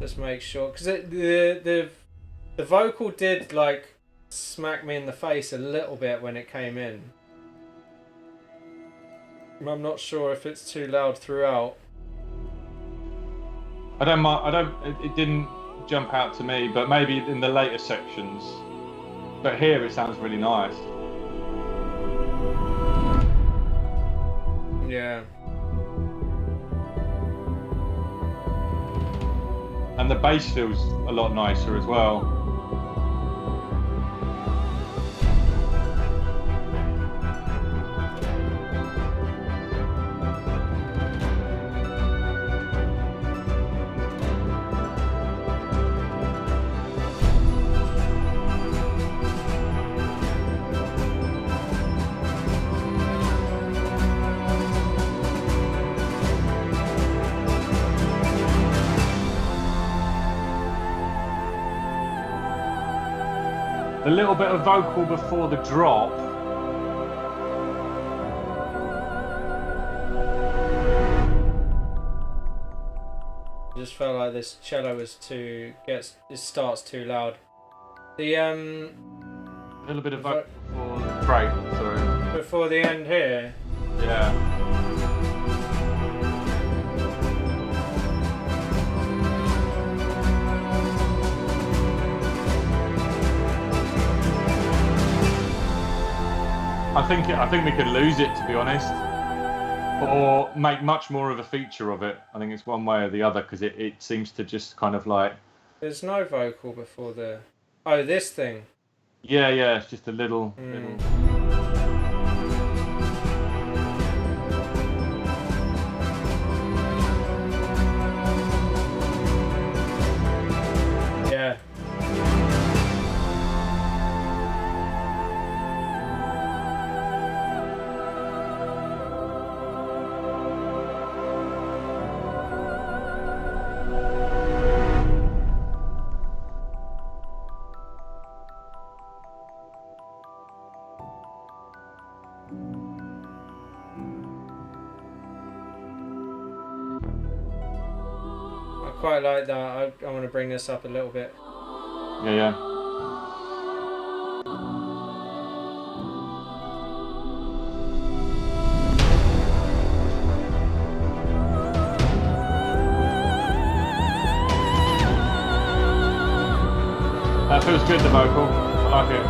Just make sure, because the vocal did like smack me in the face a little bit when it came in. I'm not sure if it's too loud throughout. I don't mind. I don't. It didn't jump out to me, but maybe in the later sections. But here it sounds really nice. Yeah. And the bass feels a lot nicer as well. A little bit of vocal before the drop. I just felt like this cello was it starts too loud. The A little bit of vocal before the break, sorry. Before the end here. Yeah. I think we could lose it, to be honest, or make much more of a feature of it. I think it's one way or the other, because it seems to just kind of like. There's no vocal before the. Oh, this thing. Yeah, it's just a little. Yeah. Quite like that. I want to bring this up a little bit. Yeah. That feels good, the vocal. I like it.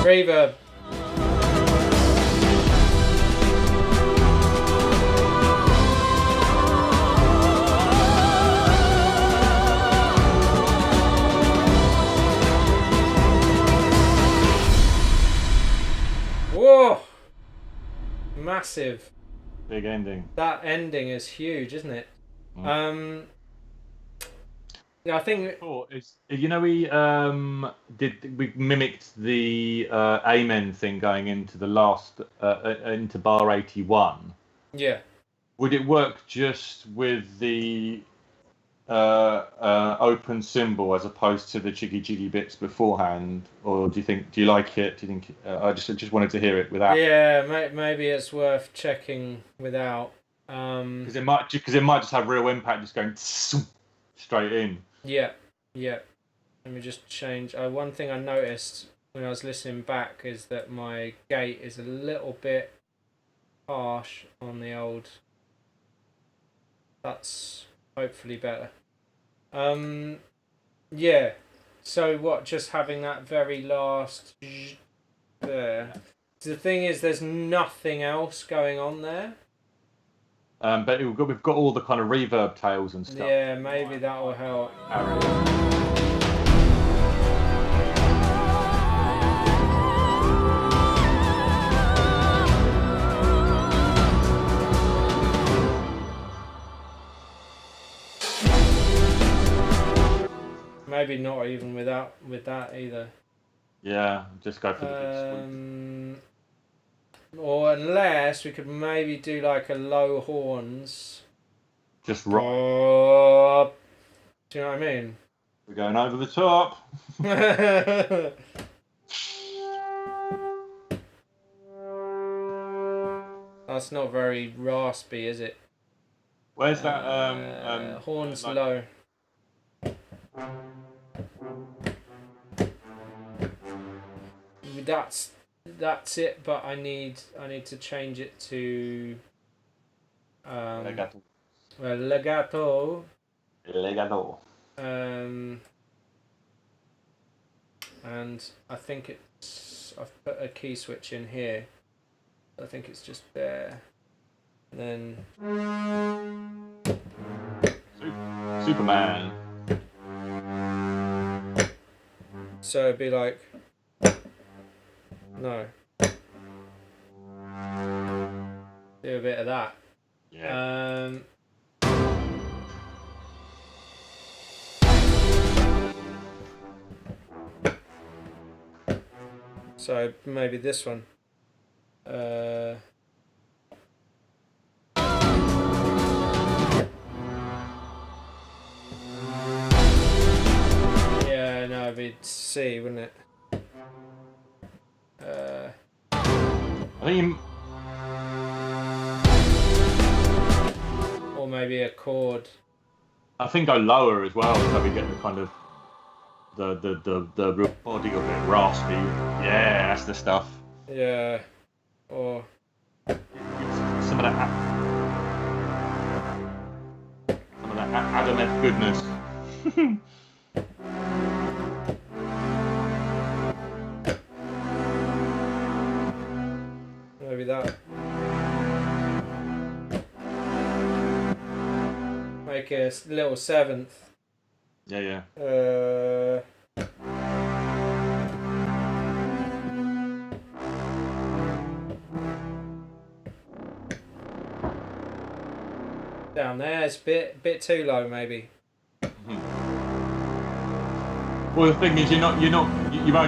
Reverb. Whoa! Massive. Big ending. That ending is huge, isn't it? Yeah, I think. We mimicked the Amen thing going into the last into bar 81. Yeah. Would it work just with the open symbol as opposed to the jiggy bits beforehand, or do you like it? Do you think I just wanted to hear it without? Yeah, maybe it's worth checking without. Because it might just have real impact, just going straight in. Yeah. Let me just change. One thing I noticed when I was listening back is that my gate is a little bit harsh on the old. That's hopefully better. Yeah. So what? Just having that very last there. The thing is, there's nothing else going on there. But we've got all the kind of reverb tails and stuff. Yeah, maybe that will help. Maybe not even with that either. Yeah, just go for the big Or unless we could maybe do like a low horns. Just right. Do you know what I mean? We're going over the top. That's not very raspy, is it? Where's that? Horns like, low. That's it, but I need to change it to legato. legato. Legato. And I think I've put a key switch in here. I think it's just there. And then Superman. so it'd be like no. Do a bit of that. Yeah. So maybe this one. Yeah, no, it'd be C, wouldn't it? I think or maybe a chord. I think go lower as well, so we get the kind of the real body of it raspy. Yeah, that's the stuff. Yeah. Or some of that Adam F goodness. maybe that. Make a little seventh. Yeah. Down there, it's a bit too low, maybe. Well, the thing is, you're only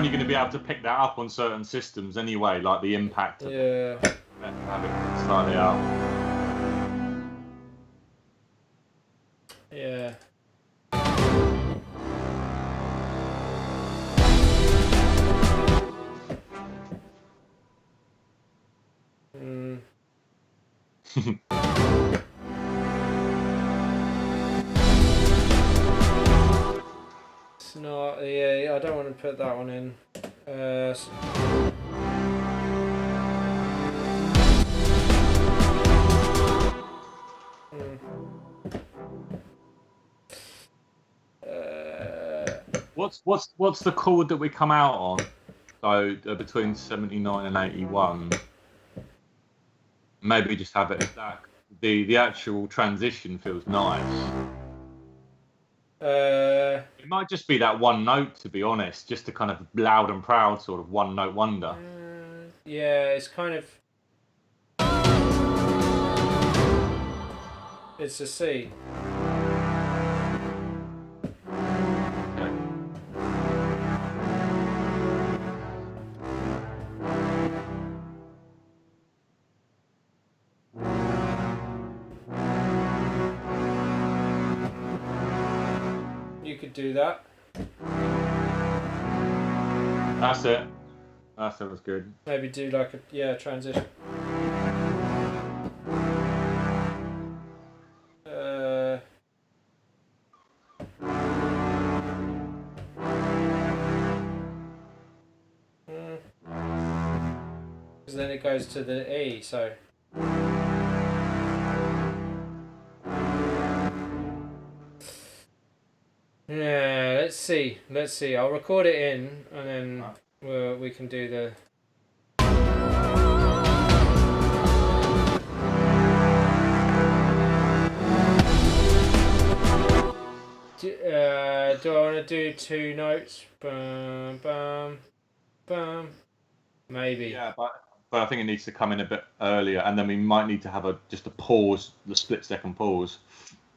going to be able to pick that up on certain systems anyway, like the impact. Of Yeah. have it slightly out. Yeah. It's not. Yeah, I don't want to put that one in. What's the chord that we come out on? So between 79 and 81. Maybe just have it as that. The actual transition feels nice. It might just be that one note, to be honest, just a kind of loud and proud sort of one note wonder. Yeah, it's kind of. It's a C. You could do that. That's it. That was good. Maybe do like a transition. Because then it goes to the E, so. Yeah, let's see. I'll record it in, and then we can do the. Do I want to do two notes? Bum, bum, bum. Maybe. Yeah, but I think it needs to come in a bit earlier, and then we might need to have just a pause, the split-second pause.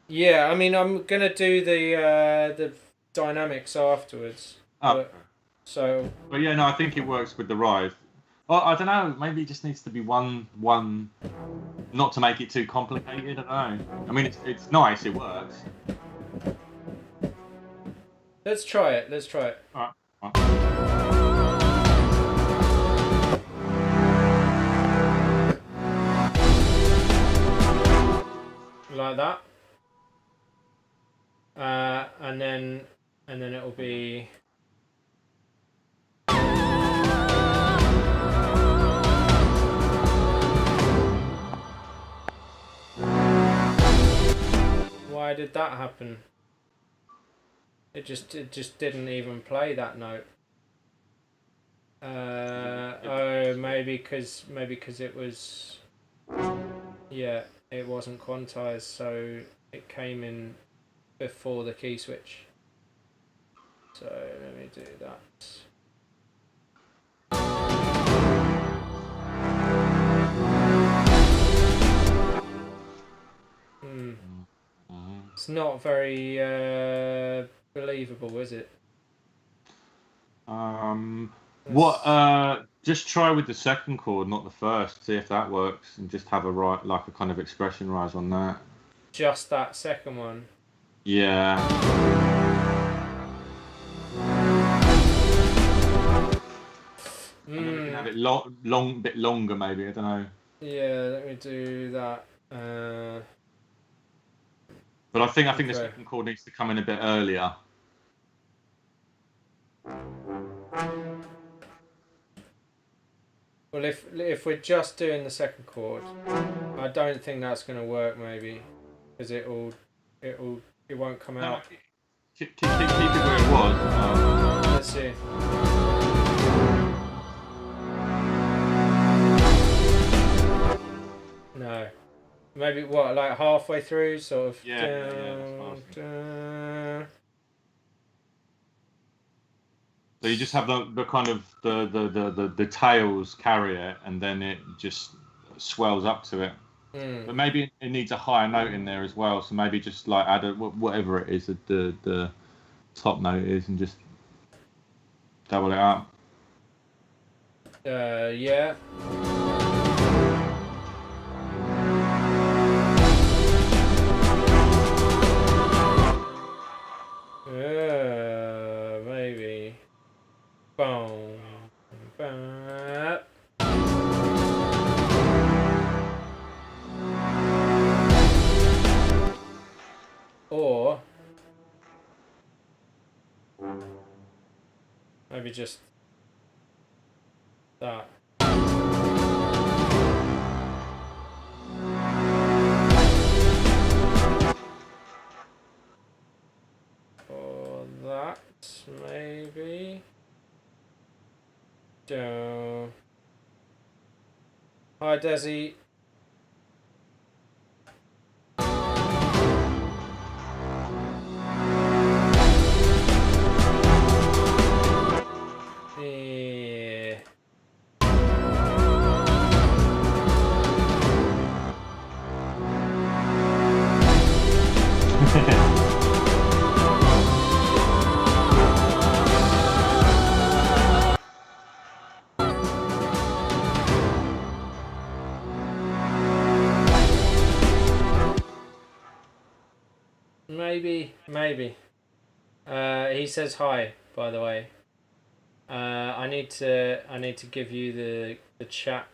Yeah, I mean, I'm gonna do the dynamics afterwards. Oh. So. But yeah, no, I think it works with the rise. Well, I don't know. Maybe it just needs to be one, not to make it too complicated. I don't know. I mean, it's nice. It works. Let's try it. Let's try it. All right. Like that. And then it'll be. Why did that happen? It just didn't even play that note. Oh, maybe because it was, yeah, it wasn't quantized, so it came in before the key switch. So let me do that. It's not very believable, is it? Just try with the second chord, not the first. See if that works, and just have a kind of expression rise on that. Just that second one. Yeah. And then we can have it bit longer, maybe. I don't know. Yeah, let me do that. But I think the second chord needs to come in a bit earlier. Well, if we're just doing the second chord, I don't think that's going to work. Maybe because it won't come out. Keep it where it was. Let's see. No. Maybe what, like halfway through, sort of. Yeah. So you just have the kind of the tails carry it, and then it just swells up to it. But maybe it needs a higher note in there as well. So maybe just like add whatever it is that the top note is, and just double it up. Yeah. Maybe. Boom. Boom. Or maybe just that. Or that, maybe. Hi, Desi. Yeah. Maybe. He says hi, by the way. I need to give you the chat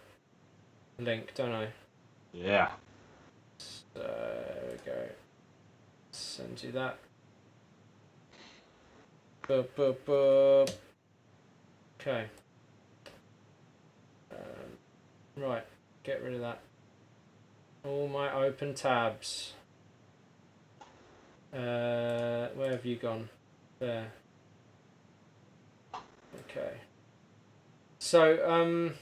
link, don't I? Yeah. So there we go. Send you that. Boop, boop, boop. Okay. Right. Get rid of that. All my open tabs. Where have you gone? There. Okay. So,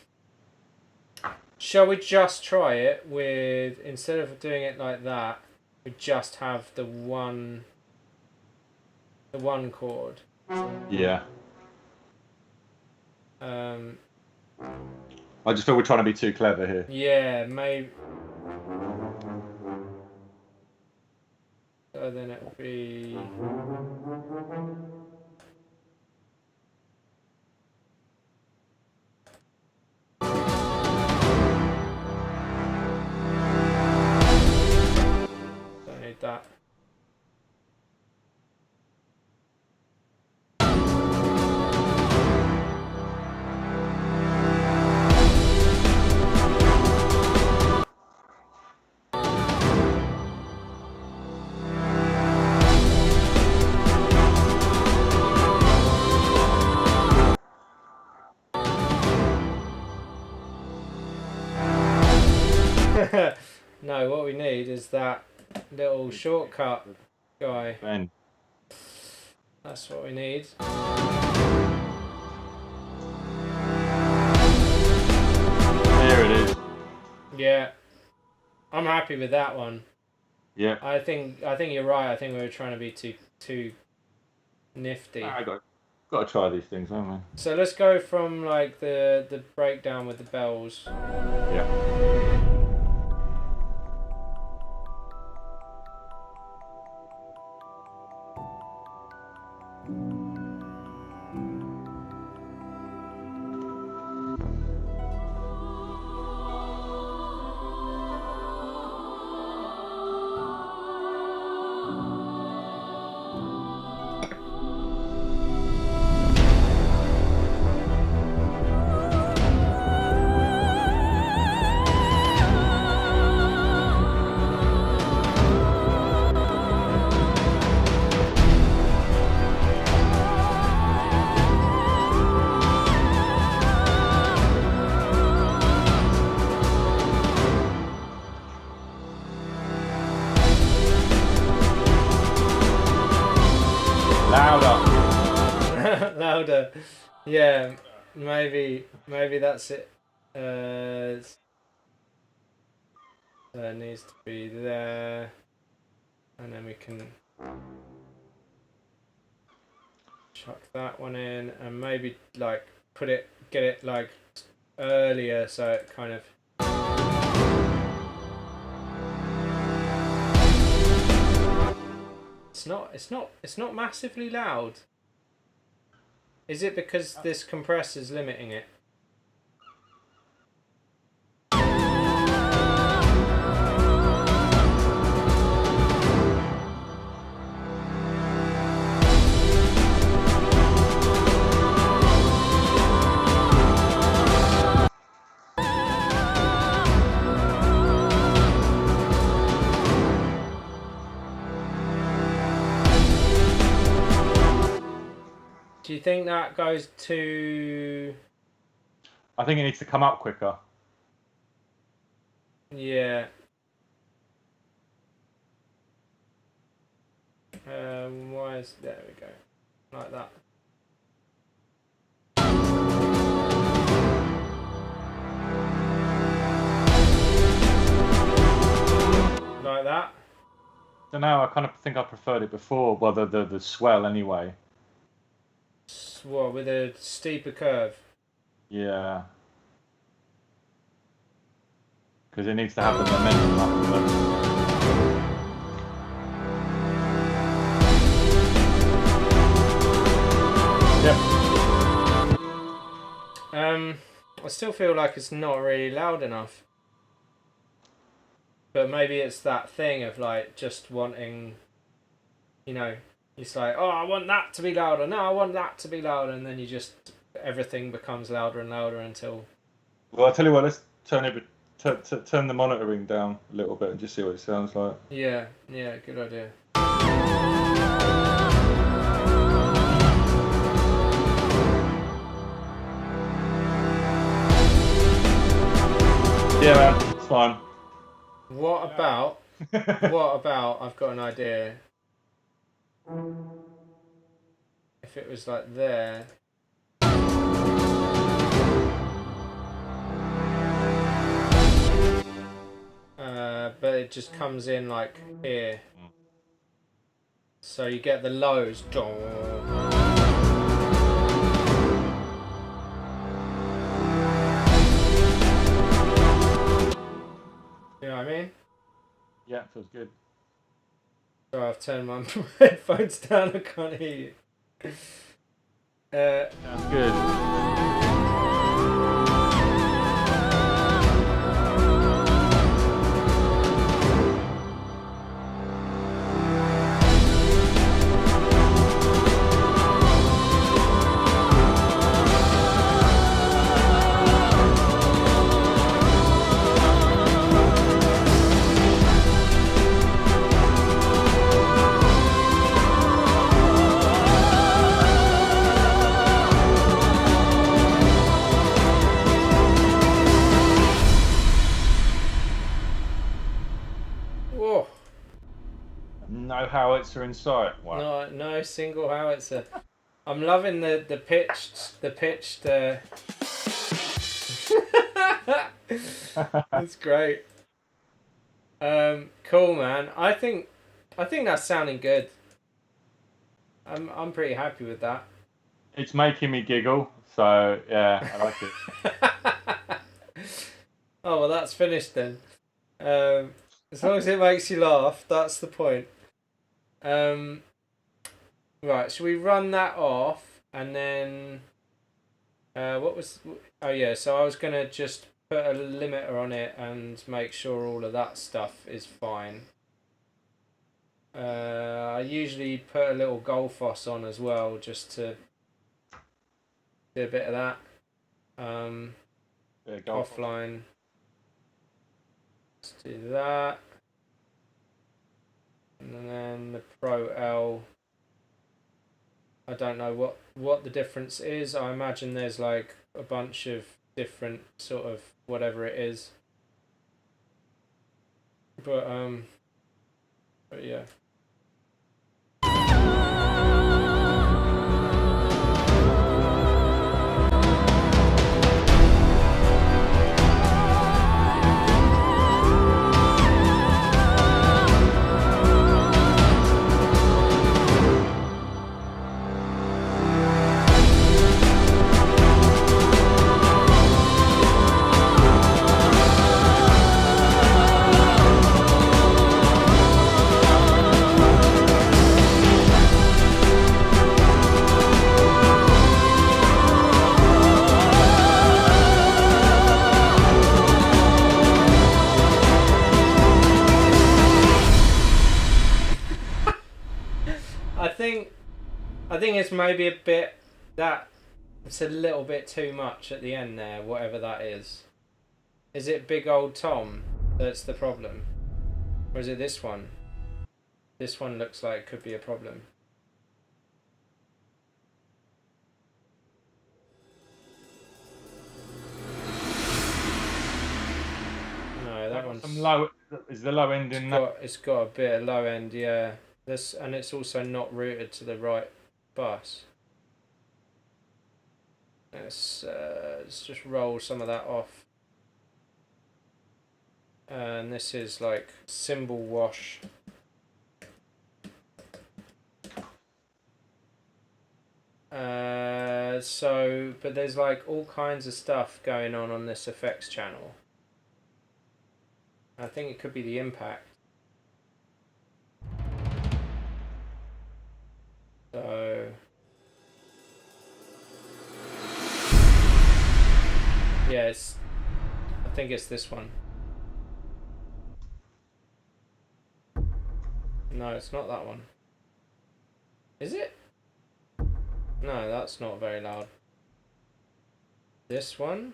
shall we just try it with, instead of doing it like that, we just have the one chord? Yeah. I just feel we're trying to be too clever here. Yeah, maybe. So then it would be. No, what we need is that little shortcut guy. Ben. That's what we need. There it is. Yeah, I'm happy with that one. Yeah. I think you're right. I think we were trying to be too nifty. I got to try these things, haven't we? So let's go from like the breakdown with the bells. Yeah. Louder. Louder. Yeah, maybe that's it. It needs to be there, and then we can chuck that one in, and maybe like get it like earlier, so it kind of. It's not massively loud. Is it because this compressor's limiting it? Do you think that goes to... I think it needs to come up quicker. Yeah. Why is... There we go. Like that. Like that? I don't know, I kind of think I preferred it before. Well, the swell anyway. What, with a steeper curve? Yeah. Because it needs to have the momentum up. Yep. I still feel like it's not really loud enough. But maybe it's that thing of like just wanting, you know, it's like, oh, I want that to be louder. No, I want that to be louder, and then you just everything becomes louder and louder until. Well, I'll tell you what. Let's turn the monitoring down a little bit and just see what it sounds like. Yeah, good idea. Yeah, man, it's fine. What about? I've got an idea. If it was like there. But it just comes in like here. So you get the lows. You know what I mean? Yeah, feels good. So I've turned my headphones down, I can't hear you. Sounds good. No howitzer in sight. Wow. No single howitzer. I'm loving the pitched That's great. Cool, man. I think that's sounding good. I'm pretty happy with that. It's making me giggle, so yeah, I like it. Oh well, that's finished then. As long as it makes you laugh, that's the point. Right, should we run that off and then? What was? Oh yeah, so I was gonna just put a limiter on it and make sure all of that stuff is fine. I usually put a little Goldfoss on as well, just to do a bit of that. Yeah, Offline. Let's do that. And then the Pro L. I don't know what the difference is. I imagine there's like a bunch of different sort of whatever it is. But yeah. I think it's maybe a bit that it's a little bit too much at the end there, whatever that is. Is it Big Old Tom that's the problem? Or is it this one? This one looks like it could be a problem. No, that one's... Some low, is the low end in that? It's got a bit of low end, yeah. And it's also not routed to the right bus. Let's just roll some of that off. And this is like cymbal wash. But there's like all kinds of stuff going on this effects channel. I think it could be the impact. So yeah, I think it's this one. No, it's not that one. Is it? No, that's not very loud. This one?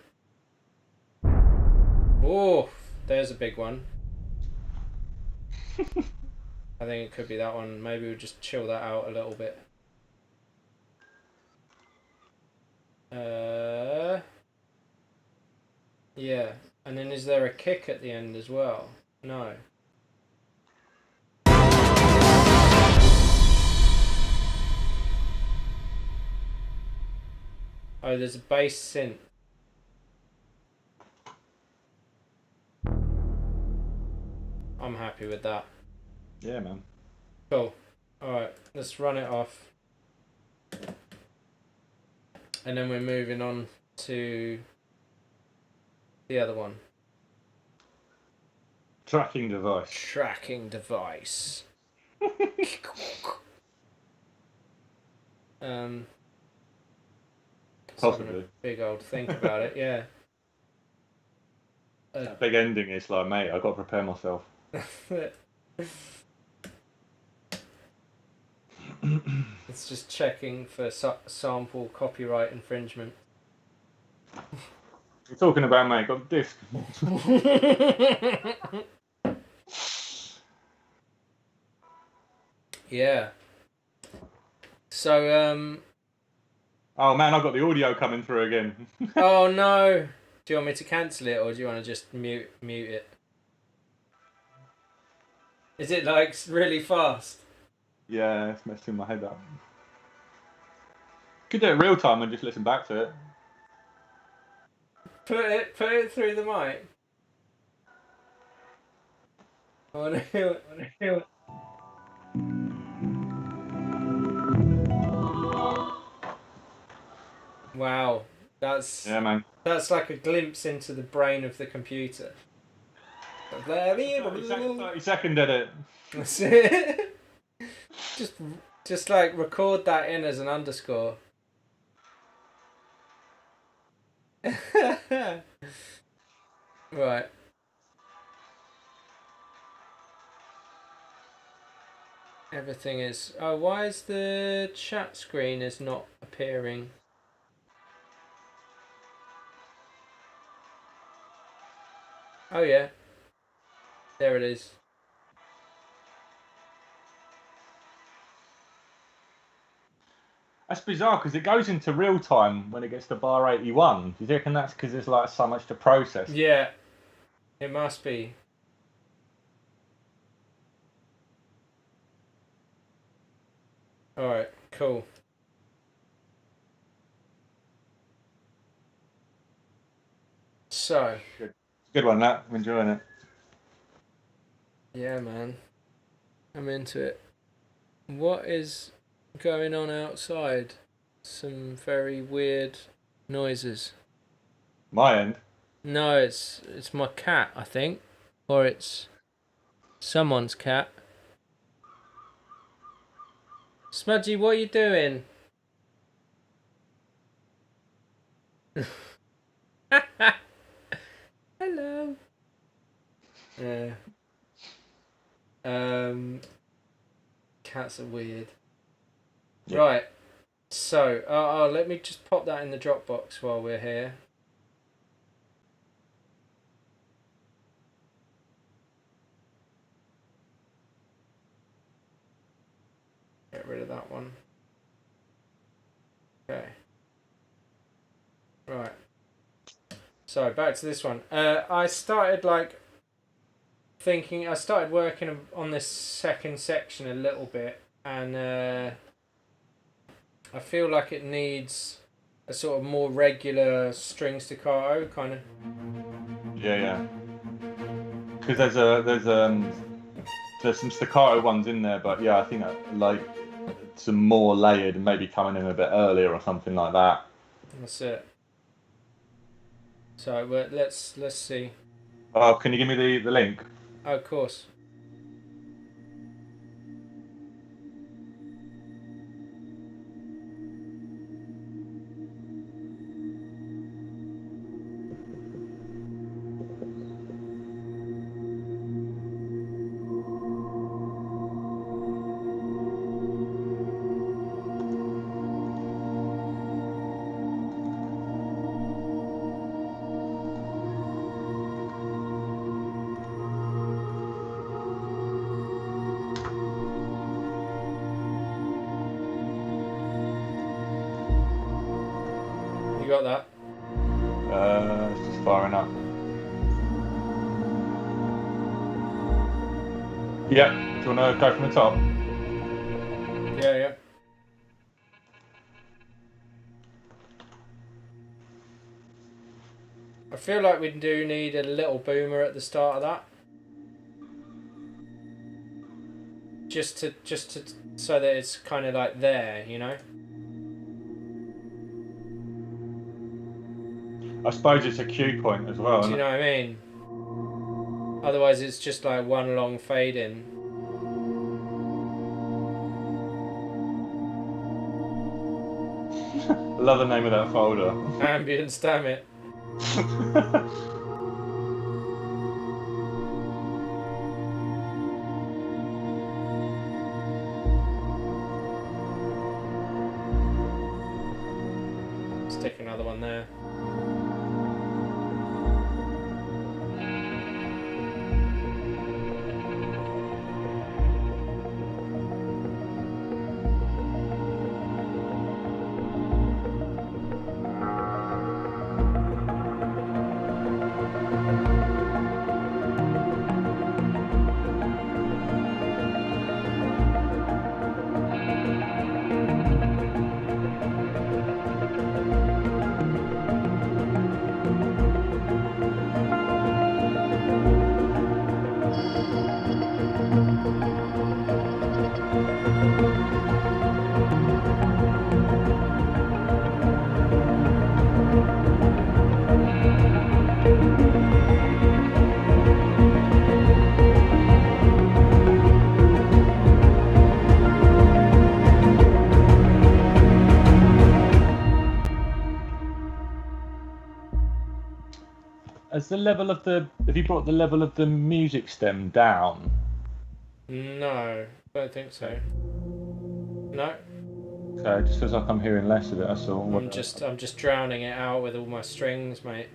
Oh, there's a big one. I think it could be that one. Maybe we'll just chill that out a little bit. Yeah. And then is there a kick at the end as well? No. Oh, there's a bass synth. I'm happy with that. Yeah, man. Cool. Alright, let's run it off. And then we're moving on to the other one. Tracking device. Tracking device. Possibly. A big old think about it, yeah. That big ending is like, mate, I've got to prepare myself. It's just checking for sample copyright infringement. You're talking about, mate, got the disc. Yeah. So, oh man, I've got the audio coming through again. oh no! Do you want me to cancel it, or do you want to just mute it? Is it like really fast? Yeah, it's messing my head up. Could do it real time and just listen back to it. Put it through the mic. I want to hear it. I want to hear it. Wow, Yeah, man. that's like a glimpse into the brain of the computer. 30-second edit. That's it. just just like record that in as an underscore. Right. Everything is. Oh, why is the chat screen is not appearing? Oh yeah, there it is. That's bizarre because it goes into real time when it gets to bar 81. Do you reckon that's because there's like so much to process? Yeah, it must be. All right, cool. So. Good one, that. I'm enjoying it. Yeah, man. I'm into it. What is going on outside? Some very weird noises. My end. No, it's my cat, I think, or it's someone's cat. Smudgy, what are you doing? Hello. Yeah. Cats are weird. Yeah. Right. So, let me just pop that in the Dropbox while we're here. Get rid of that one. Okay. Right. So back to this one. I started working on this second section a little bit, and I feel like it needs a sort of more regular string staccato kind of. Yeah. Because there's some staccato ones in there, but yeah, I think like some more layered and maybe coming in a bit earlier or something like that. That's it. So let's see. Oh, can you give me the link? Oh, of course. You got that? It's just far enough. Yeah. Do you want to go from the top? Yeah. I feel like we do need a little boomer at the start of that. Just to so that it's kind of like there, you know? I suppose it's a cue point as well. Do you know what I mean? Otherwise it's just like one long fade in. I love the name of that folder. Ambience, damn it. Stick another one there. Has the level of the have you brought the level of the music stem down? No, don't think so. No, Okay, it just feels like I'm hearing less of it. That's all. I'm just drowning it out with all my strings, mate.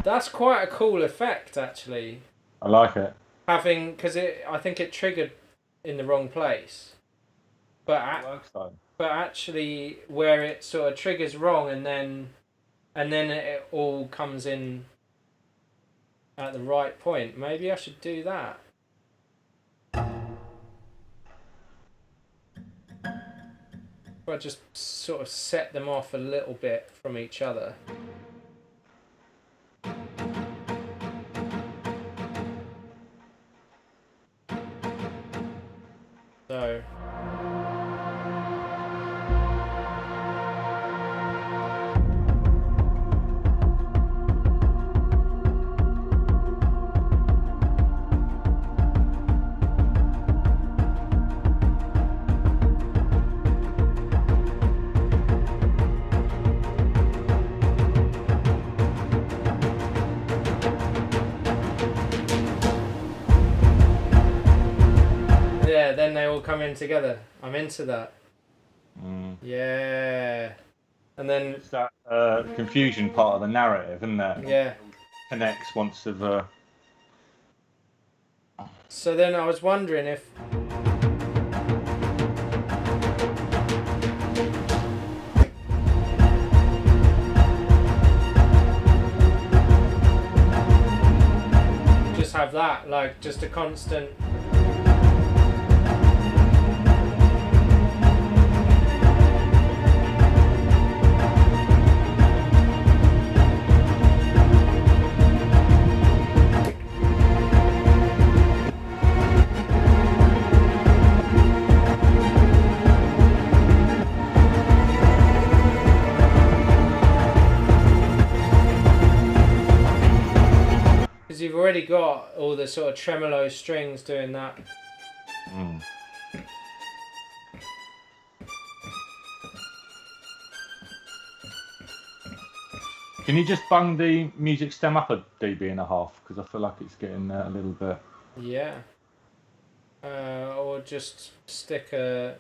That's quite a cool effect, actually. I like it. Because I think it triggered in the wrong place, but but actually where it sort of triggers wrong, and then it all comes in at the right point. Maybe I should do that. If I just sort of set them off a little bit from each other. So. Yeah, then they all come in together. I'm into that. Yeah. And then it's that confusion part of the narrative, isn't it? Yeah. Connects once of. So then I was wondering if just have that, like just a constant. Because you've already got all the sort of tremolo strings doing that. Can you just bung the music stem up a dB&1? Because I feel like it's getting a little bit. Yeah. Or just stick a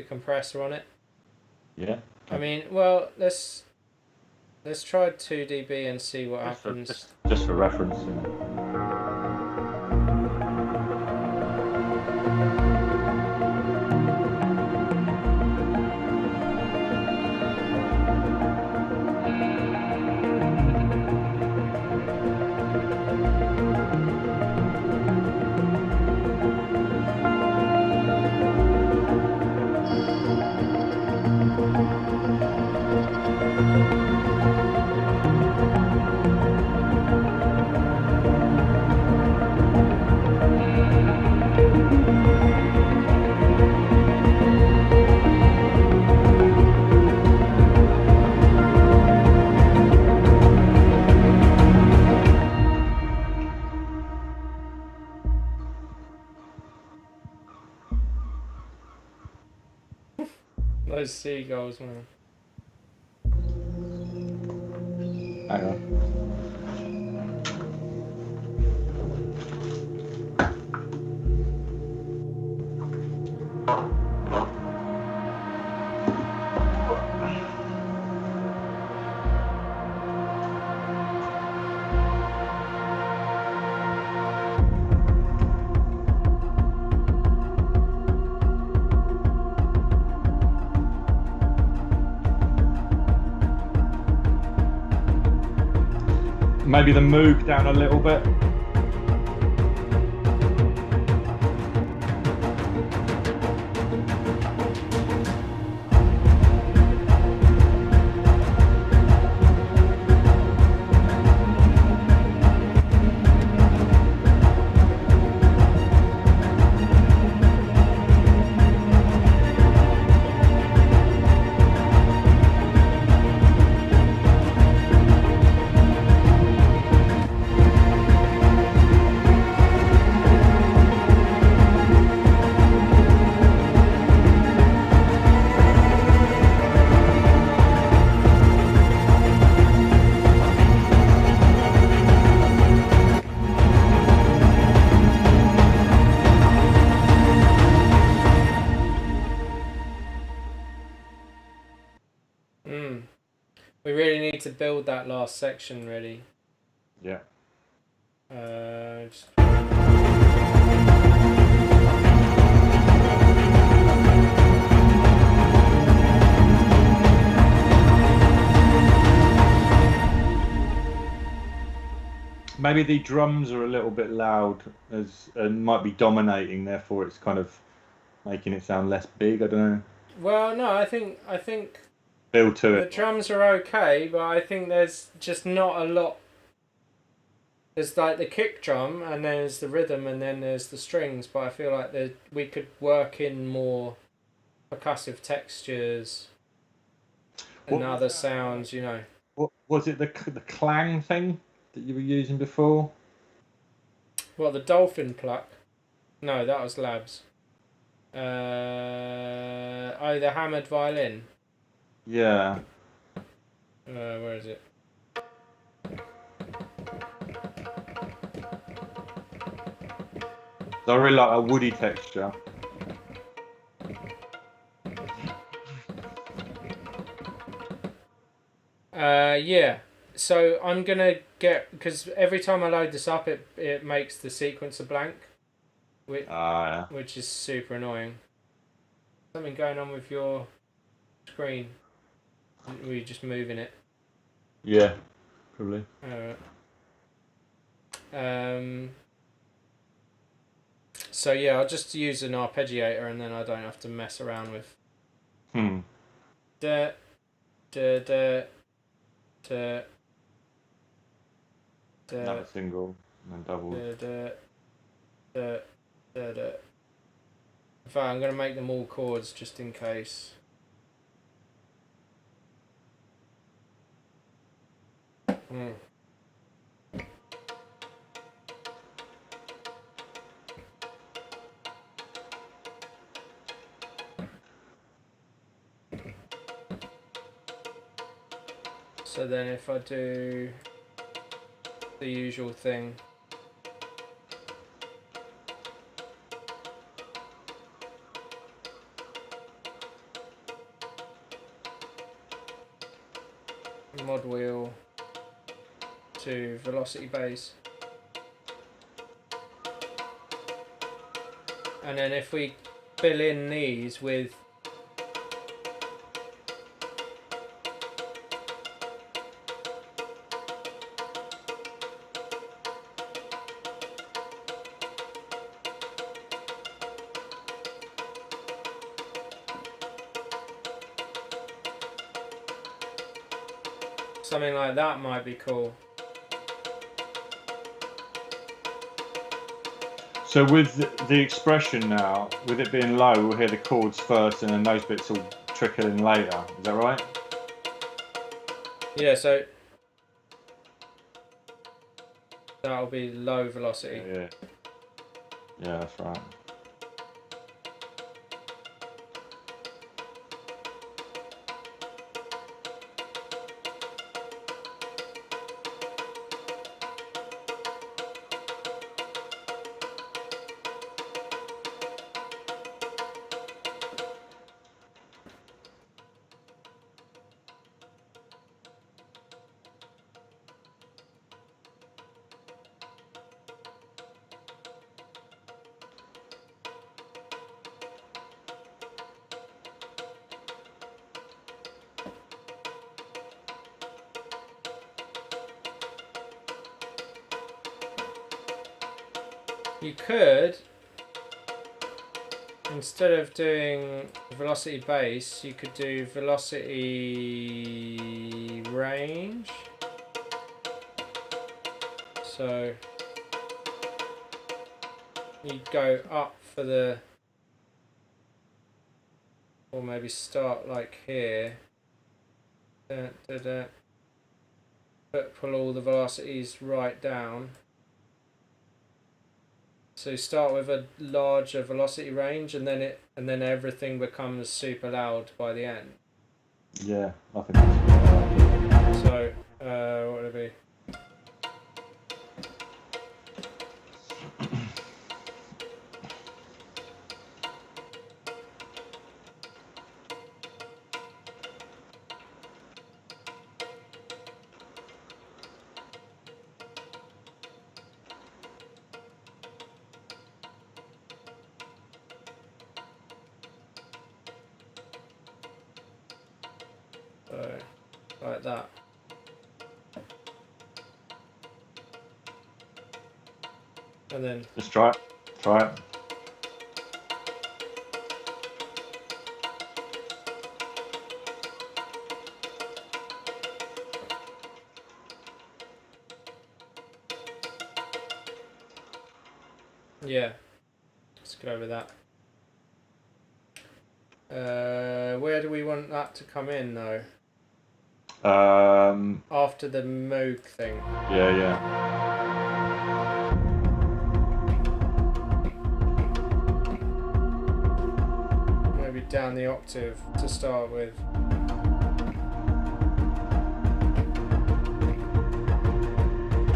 compressor on it. Yeah. I mean, well, let's try 2 dB and see what happens. Just for reference. Those seagulls, man. Hang on. Maybe the Moog down a little bit. We really need to build that last section, really. Yeah. Just... Maybe the drums are a little bit loud, and might be dominating. Therefore, it's kind of making it sound less big. I don't know. Well, no, I think Feel to the it. drums are okay, but I think there's just not a lot. There's like the kick drum, and then there's the rhythm, and then there's the strings. But I feel like we could work in more percussive textures and What was other that? sounds, you know. What was it? The clang thing that you were using before? Well, the dolphin pluck. No, that was Labs. Oh, the hammered violin. Yeah. Where is it? I really like a woody texture. Yeah. So I'm gonna get, because every time I load this up, it makes the sequencer blank, Yeah. which is super annoying. Something going on with your screen? Were you just moving it? Yeah, probably. Um. So yeah, I'll just use an arpeggiator, and then I don't have to mess around with. Da, da, da, da, da, Another single and then doubles. da, da, da, da. In fact, I'm gonna make them all chords just in case. Mm. So then if I do the usual thing. Mod wheel to velocity base. And then if we fill in these with something like that, might be cool. So with the expression now, with it being low, we'll hear the chords first and then those bits will trickle in later. Is that right? Yeah, so that'll be low velocity. Yeah. Yeah, that's right. You could, instead of doing velocity base, you could do velocity range. So you'd go up for the, or maybe start like here. Da, da, da. But pull all the velocities right down. So start with a larger velocity range, and then everything becomes super loud by the end. Yeah, I think that's So what would it be? like that. And then just try it. Try it. yeah, let's go with that. Where do we want that to come in though? After the Moog thing. Yeah. Maybe down the octave to start with.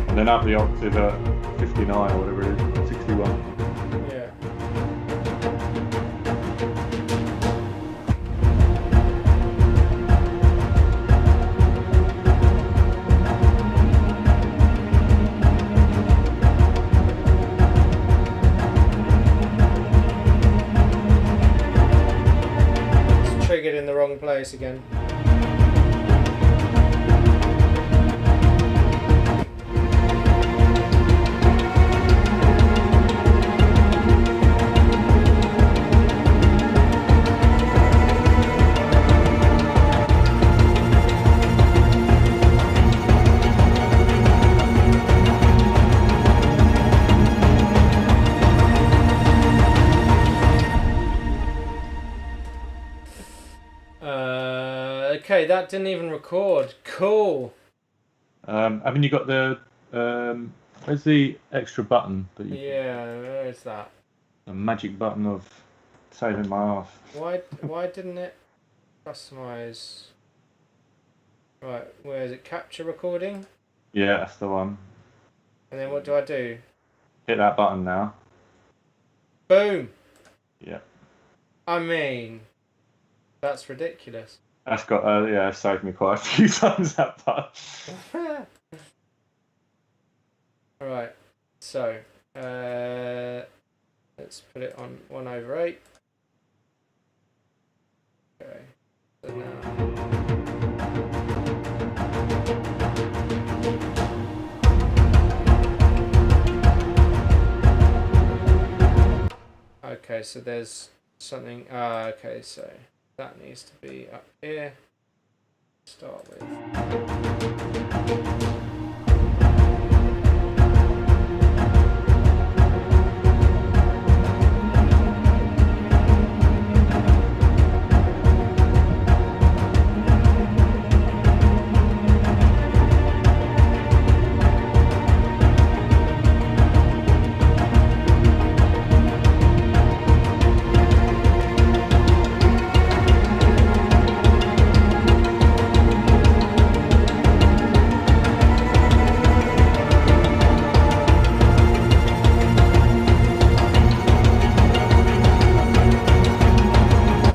And then up the octave at 59 or whatever it is, 61. Yeah. It's triggered in the wrong place again. Okay, that didn't even record. Cool. Haven't you got the where's the extra button that you? Yeah, where is that? The magic button of saving my ass. Why didn't it customize? Right, where is it? Capture recording? Yeah, that's the one. And then what do I do? Hit that button now. Boom! Yeah. I mean, that's ridiculous. That's got yeah, saved me quite a few times that button. Right, so let's put it on 1/8. Okay, so now. Okay, so there's something. Okay, so that needs to be up here. Start with.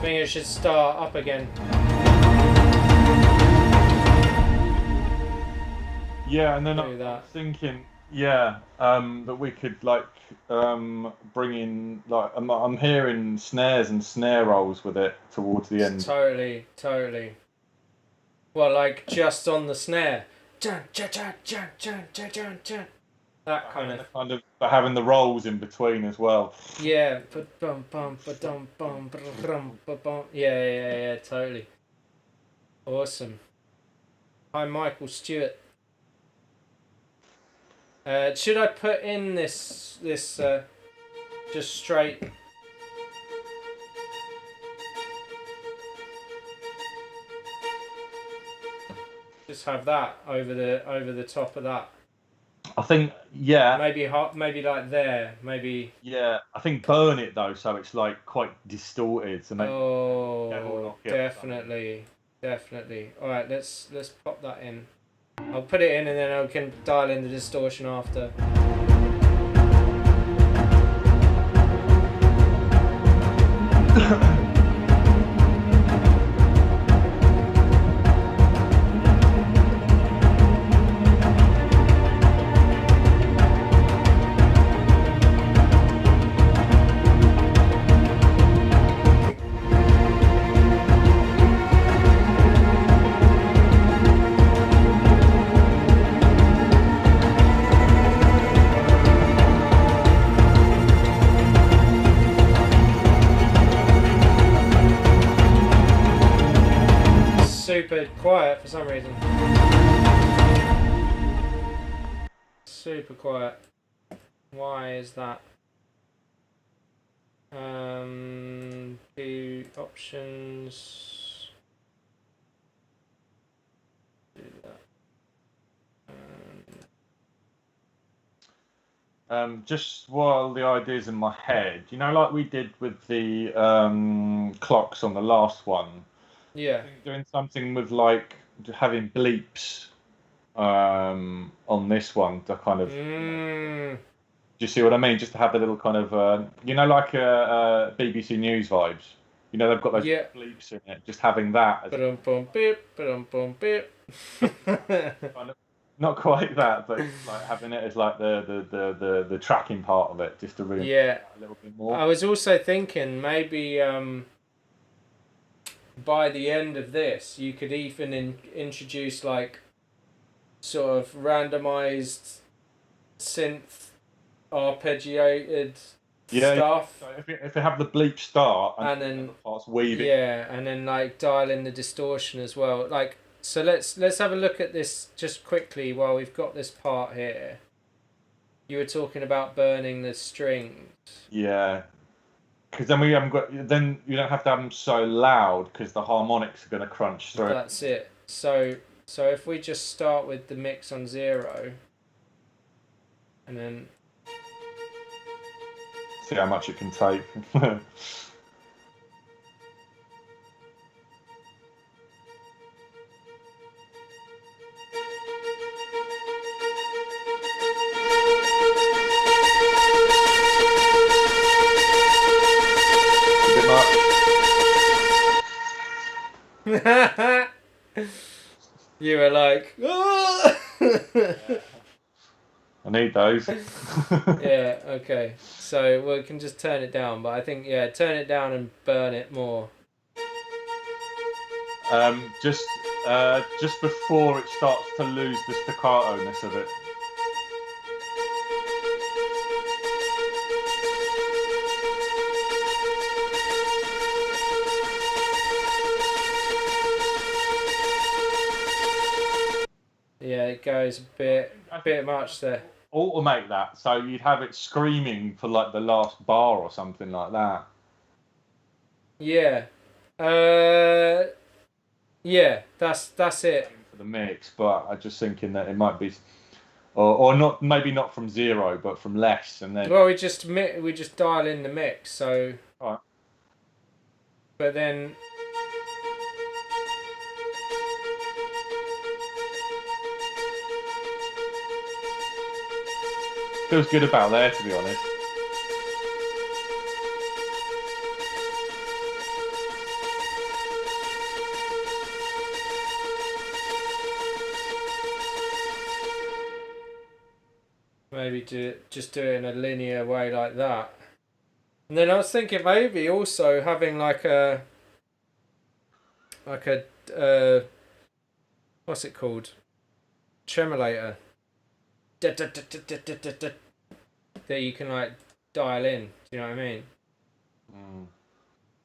It should start up again. Yeah, and then Do I'm that. thinking, yeah, that we could like bring in like I'm hearing snares and snare rolls with it towards the end. Totally. Well, like just on the snare. That kind of. But having the rolls in between as well. Yeah. Yeah, totally. Awesome. Hi, Michael Stewart. Should I put in this just straight? Just have that over the top of that. I think, yeah. Maybe like there. Maybe. Yeah, I think burn it though, so it's like quite distorted. So definitely. All right, let's pop that in. I'll put it in and then I can dial in the distortion after. super quiet for some reason. Super quiet. Why is that? Do options. Do that. Just while the idea's in my head, like we did with the clocks on the last one. Yeah. Doing something with like having bleeps on this one to kind of. Do you see what I mean? Just to have a little kind of, like BBC News vibes. They've got those bleeps in it. Just having that. Kind of, not quite that, but like having it as like the tracking part of it, just to really a little bit more. I was also thinking maybe by the end of this, you could even introduce like sort of randomized synth arpeggiated stuff. So if they have the bleep start and then the parts weaving. Yeah, and then like dial in the distortion as well. Like, so let's have a look at this just quickly while we've got this part here. You were talking about burning the strings. Yeah, because then we haven't got. Then you don't have to have them so loud because the harmonics are going to crunch through. That's it. So if we just start with the mix on 0, and then see how much it can take. You were like, oh! I need those. Yeah, okay. So we can just turn it down, but I think, turn it down and burn it more. Just before it starts to lose the staccato-ness of it. Yeah, it goes a bit much there. Automate that so you'd have it screaming for like the last bar or something like that. Yeah. Yeah, that's it. For the mix, but I'm just thinking that it might be, or not, maybe not from 0, but from less, and then. Well, we just dial in the mix, so. Right. But then. Feels good about there, to be honest. Maybe just do it in a linear way like that. And then I was thinking maybe also having like a what's it called? Tremolator. That you can like dial in. Do you know what I mean?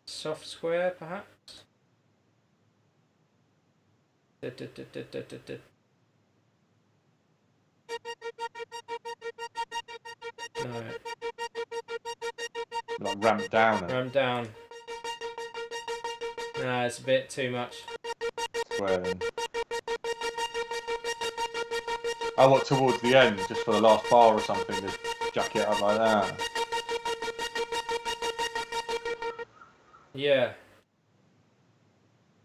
Soft square, perhaps. No. Like ramp down. Ramp down. No, it's a bit too much. Square then. Oh, what, towards the end, just for the last bar or something, just jack it up like that. Yeah.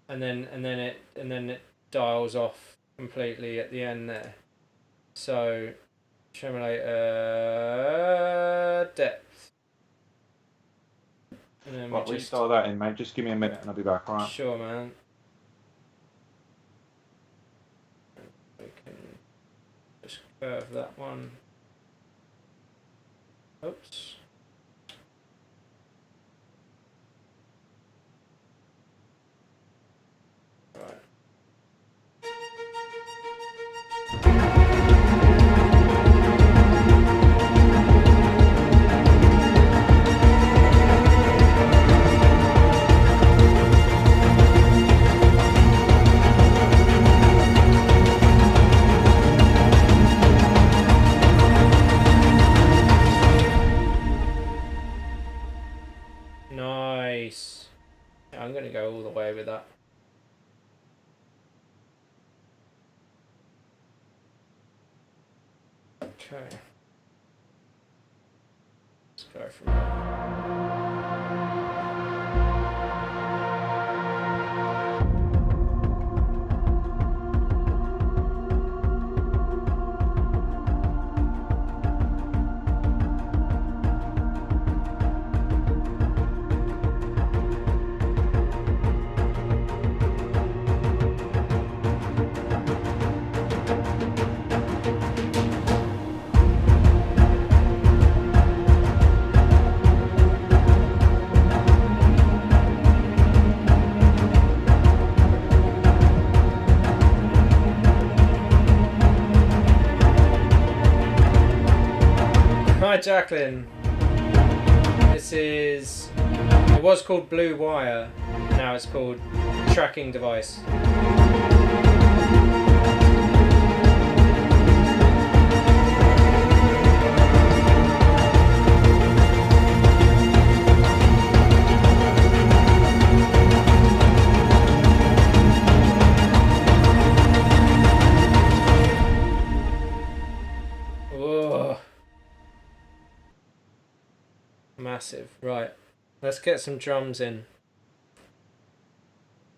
And then it dials off completely at the end there. So tremolator depth. And then we start that in, mate. Just give me a minute and I'll be back, alright? Sure, man. We can just curve that one. Oops. Right. Yeah, I'm going to go all the way with that. Okay. Let's go from there. Hi Jacqueline. It was called Blue Wire, now it's called Tracking Device. Whoa. Massive. Right. Let's get some drums in.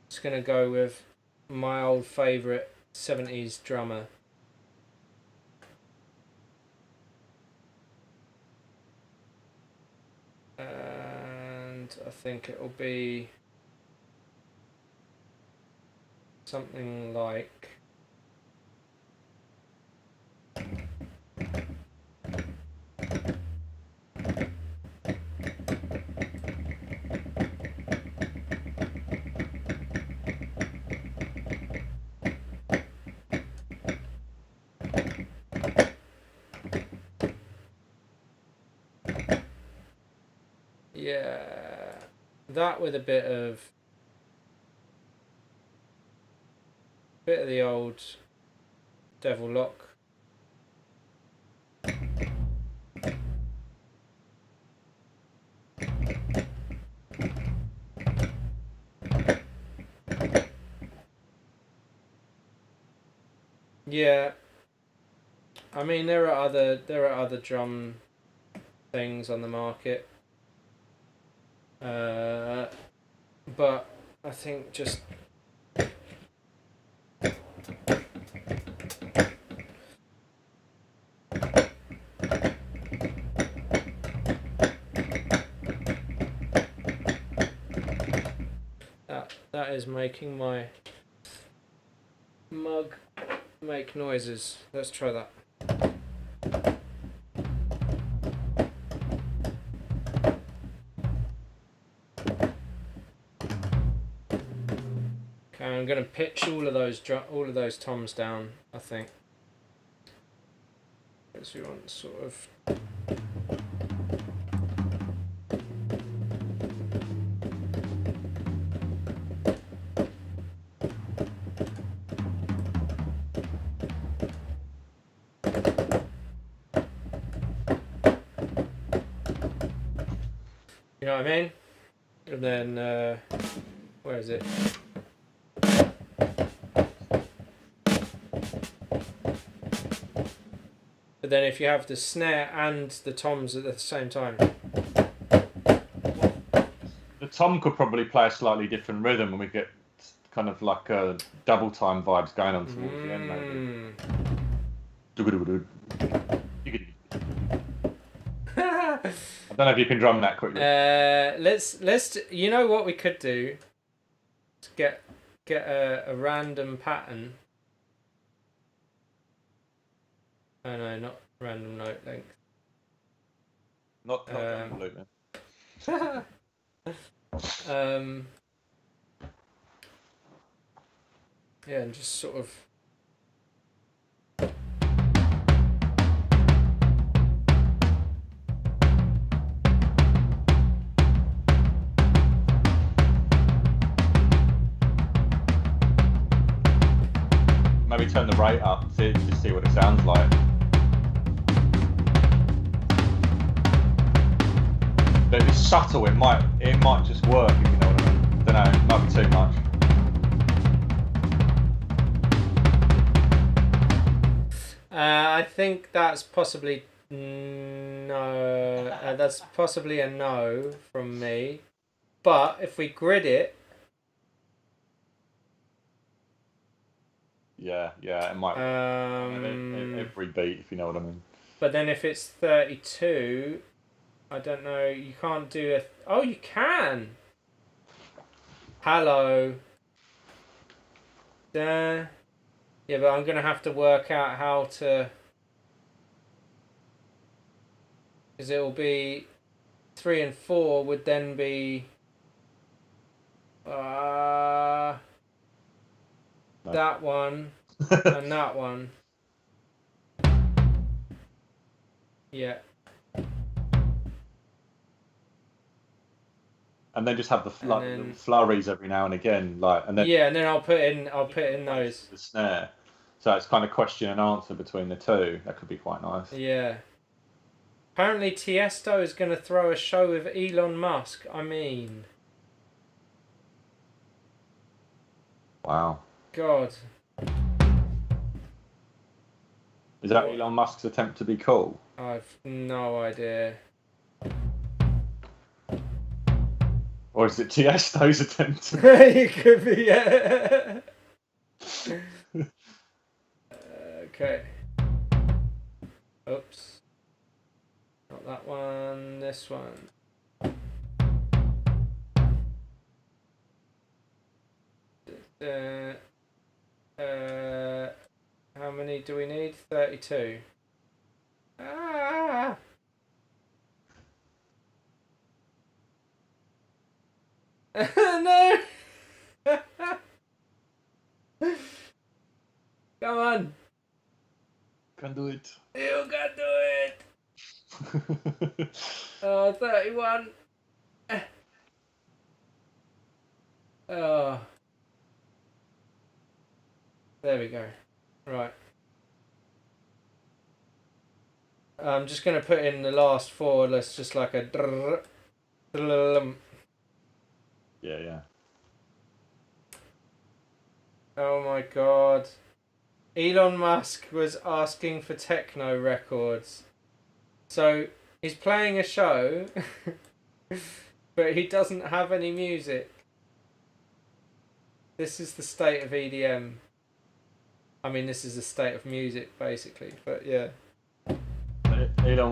Just gonna go with my old favourite 70s drummer. And I think it'll be something like that with a bit of the old Devil Lock. Yeah, I mean there are other drum things on the market, but I think just that is making my mug make noises. Let's try that. Okay, I'm going to pitch all of those toms down, I think. Because we want sort of you know what I mean? And then, where is it? But then if you have the snare and the toms at the same time. The tom could probably play a slightly different rhythm and we get kind of like a double time vibes going on towards the end, maybe. I don't know if you can drum that quickly. Let's you know what we could do? Get a random pattern. Oh no, not random note length. Not loop, yeah, and just sort of maybe turn the rate up to see what it sounds like. But if it's subtle, it might just work, if you know what I mean. I don't know. think that's possibly no. That's possibly a no from me. But if we grid it, Yeah, it might. Every beat, if you know what I mean. but then if it's 32, I don't know. You can't do a. Oh, you can. Hello. Yeah, but I'm gonna have to work out how to. Because it'll be 3 and 4 would then be. No. That one and that one. Yeah. And then just have the then, little flurries every now and again, and then and then I'll put in those. the snare. So it's kind of question and answer between the two. That could be quite nice. Yeah. Apparently Tiesto is going to throw a show with Elon Musk. I mean. Wow. God. Is that Elon Musk's attempt to be cool? I've no idea. Or is it Tiesto's attempt? It could be, yeah. Okay. Oops. Not that one. This one. How many do we need? 32. Ah! No! Come on! Can do it. You can do it! 31. Oh. There we go. Right. I'm just going to put in the last 4. Let's just like a... Yeah. Oh my god. Elon Musk was asking for techno records. So, he's playing a show, but he doesn't have any music. This is the state of EDM. I mean, this is the state of music, basically, but yeah. Elon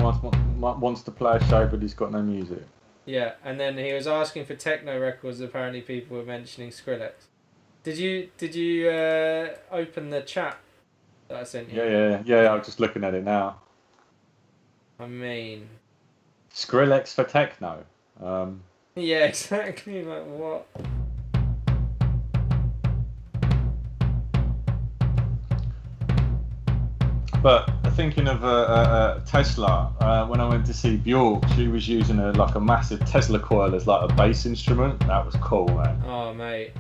wants to play a show, but he's got no music. Yeah, and then he was asking for techno records. Apparently, people were mentioning Skrillex. Did you open the chat that I sent you? Yeah. I'm just looking at it now. I mean, Skrillex for techno. Yeah, exactly. Like what? But thinking of Tesla, when I went to see Bjork, she was using a massive Tesla coil as like a bass instrument. That was cool, man. Oh, mate.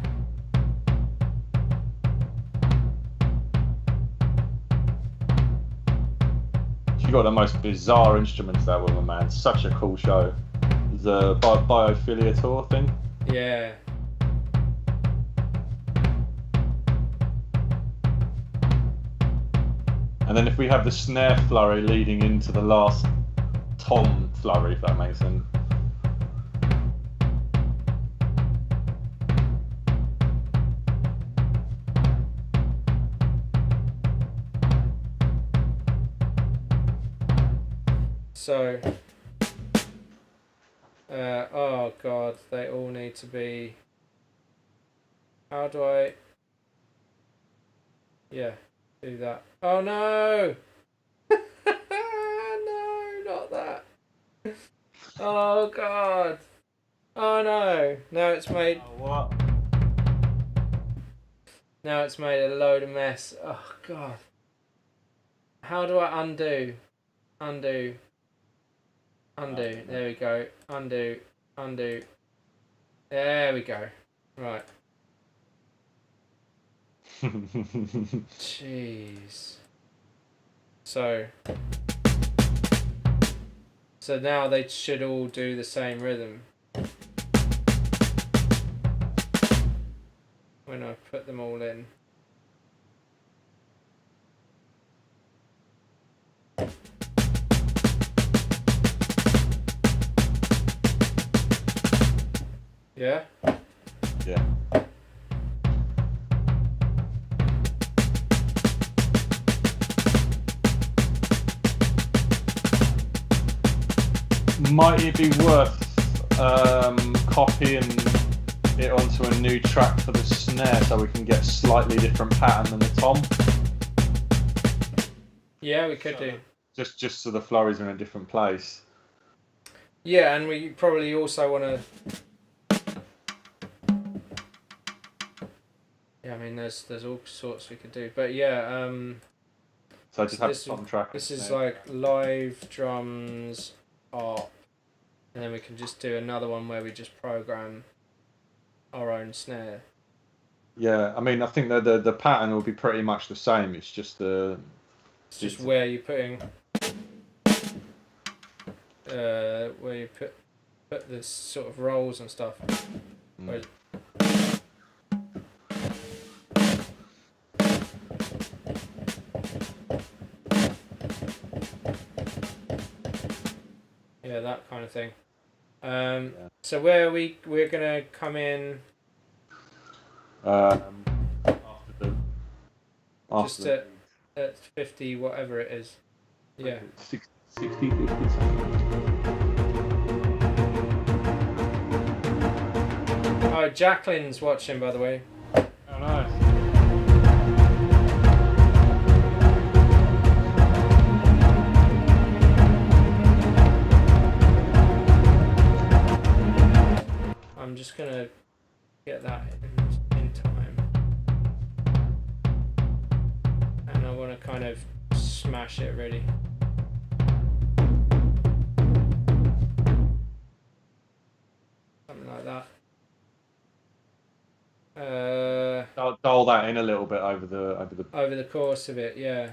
She got the most bizarre instruments, that woman, man. Such a cool show. The biophilia tour thing. Yeah. And then if we have the snare flurry leading into the last tom flurry, if that makes sense. So, oh god, they all need to be. How do I? Yeah, do that. Oh no! No, not that. Oh god. Oh no. Now it's made. What? Now it's made a load of mess. Oh god. How do I undo? Undo. There we go. Undo. There we go. Right. Jeez. So now they should all do the same rhythm. When I put them all in. Yeah? Yeah. Might it be worth copying it onto a new track for the snare so we can get a slightly different pattern than the tom? Yeah, we could do. Just so the flurries are in a different place. Yeah, and we probably also want to... Yeah, I mean, there's all sorts we could do. But yeah, So just have this, the tom track. this is like live drums, harp, and then we can just do another one where we just program our own snare. Yeah, I mean, I think that the pattern will be pretty much the same. It's just the. It's just where you're putting, where you put the sort of rolls and stuff. Mm. Yeah, that kind of thing. So where we're gonna come in After the. just at 50, whatever it is. Yeah. 60, 50 something. Oh, Jacqueline's watching, by the way. Oh, nice. I'm just gonna get that in time, and I want to kind of smash it really. Something like that. Dial that in a little bit over Over the course of it, yeah.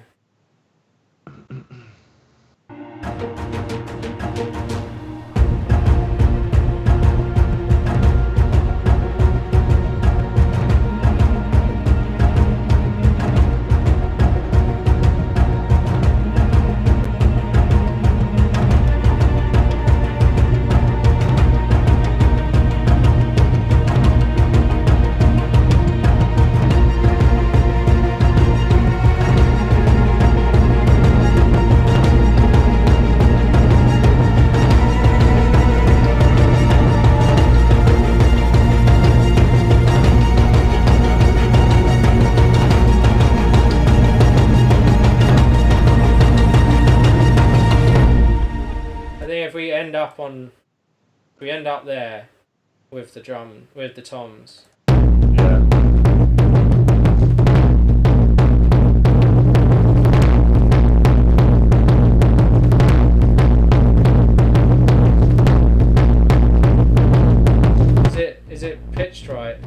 If we end up there with the toms. Yeah. Is it pitched right?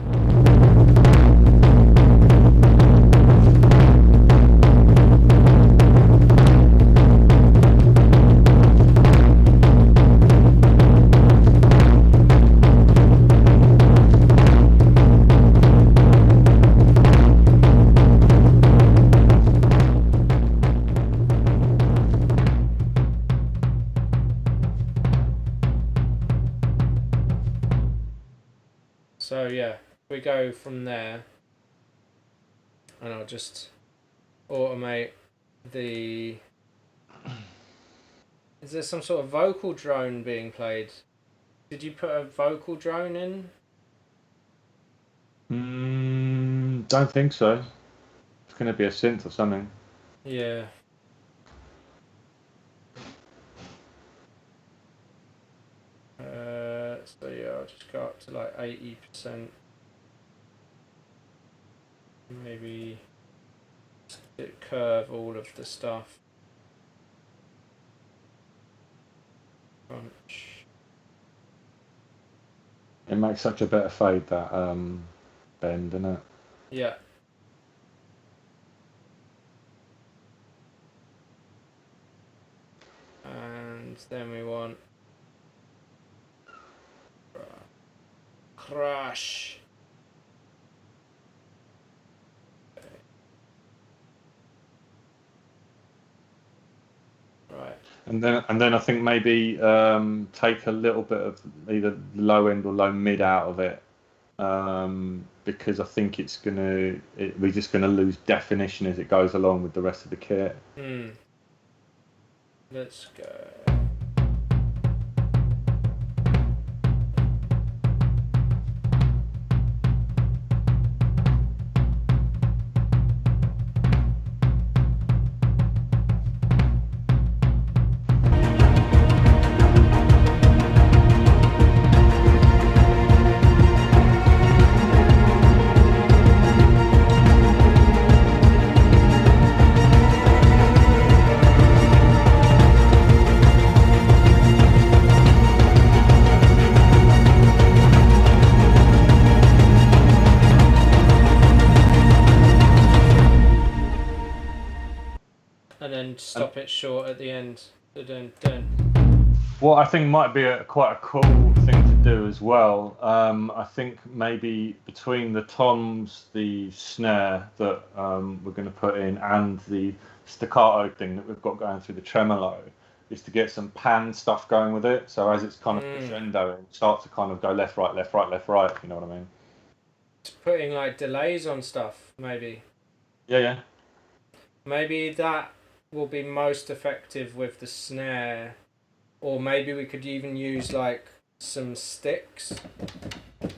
So yeah, we go from there, and I'll just automate the... Is there some sort of vocal drone being played? Did you put a vocal drone in? Don't think so. It's going to be a synth or something. Yeah. So yeah, I'll just go up to like 80%. Maybe curve all of the stuff. Crunch. It makes such a better fade, that bend, doesn't it? Yeah. And then we want crash. Okay. Right. And then I think maybe take a little bit of either low end or low mid out of it, because I think we're just gonna lose definition as it goes along with the rest of the kit. Let's go. And then stop it short at the end. Dun. What I think might be quite a cool thing to do as well. I think maybe between the toms, the snare that we're going to put in, and the staccato thing that we've got going through the tremolo, is to get some pan stuff going with it. So as it's kind of crescendo, and start to kind of go left, right, left, right, left, right. If you know what I mean. Just putting like delays on stuff, maybe. Yeah. Maybe that will be most effective with the snare. Or maybe we could even use like some sticks. Do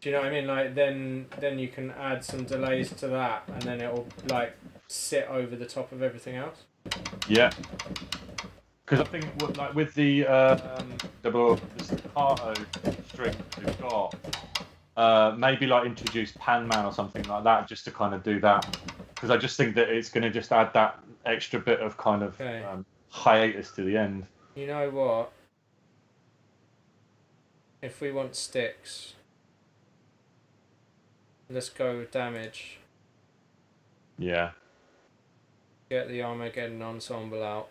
you know what I mean? Like then you can add some delays to that, and then it'll like sit over the top of everything else. Yeah. Because I think with the staccato string we've got, maybe like introduce Pan Man or something like that, just to kind of do that. Because I just think that it's going to just add that extra bit of kind of hiatus to the end. You know what? If we want sticks, let's go with damage. Yeah. Get the Armageddon ensemble out.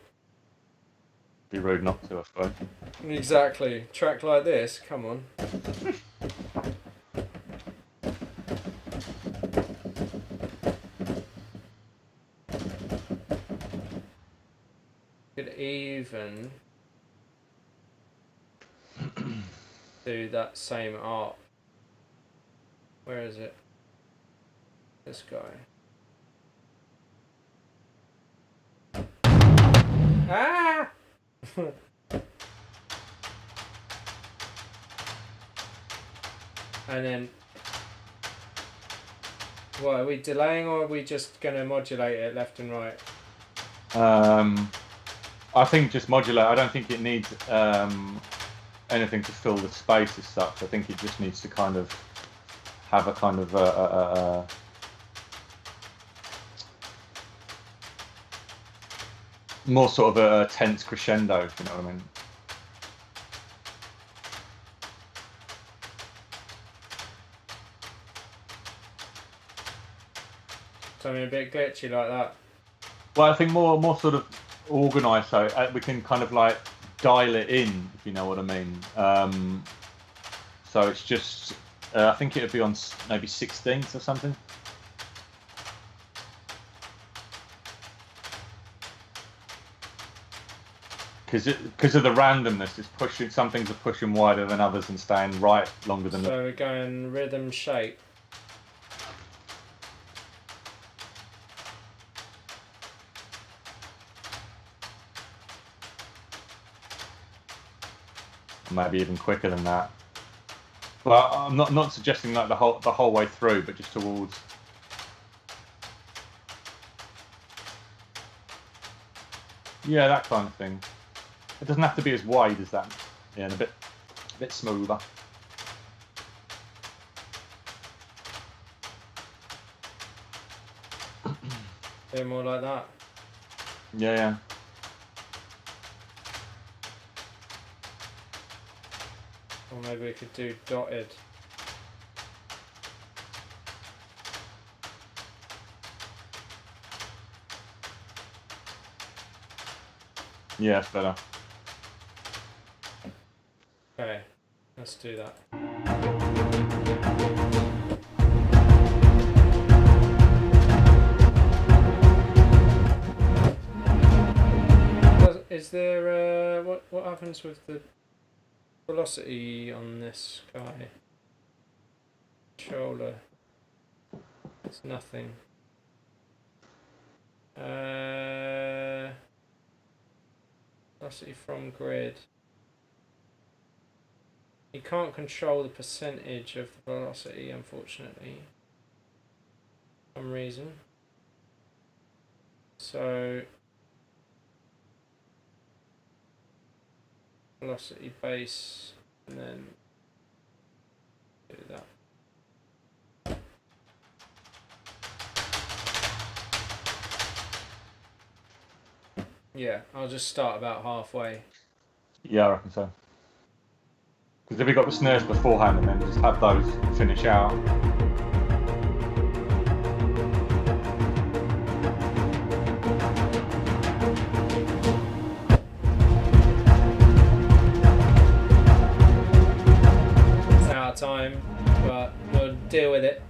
Be rude not to, I suppose. Exactly. Track like this, come on. Could even do that same art. Where is it? This guy. Ah! And then, what, are we delaying, or are we just going to modulate it left and right? I think just modulate. I don't think it needs anything to fill the space as such. I think it just needs to kind of have a kind of more sort of a tense crescendo, if you know what I mean. Something a bit glitchy like that. Well, I think more sort of organised, so we can kind of like dial it in, if you know what I mean. So it's just, I think it would be on maybe 16th or something. Because of the randomness, it's pushing. Some things are pushing wider than others and staying right longer than. So we're going rhythm shape. Maybe even quicker than that. But I'm not suggesting like the whole way through, but just towards. Yeah, that kind of thing. It doesn't have to be as wide as that. Yeah, and a bit smoother. Bit more like that. Yeah. Or maybe we could do dotted. Yeah, it's better. Okay, let's do that. Is there what happens with the velocity on this guy? Controller. It's nothing. Velocity from grid. You can't control the percentage of the velocity, unfortunately. For some reason. So velocity base, and then do that. Yeah, I'll just start about halfway. Yeah, I reckon so. Because if we got the snares beforehand and then just have those finish out. It's out of time, but we'll deal with it.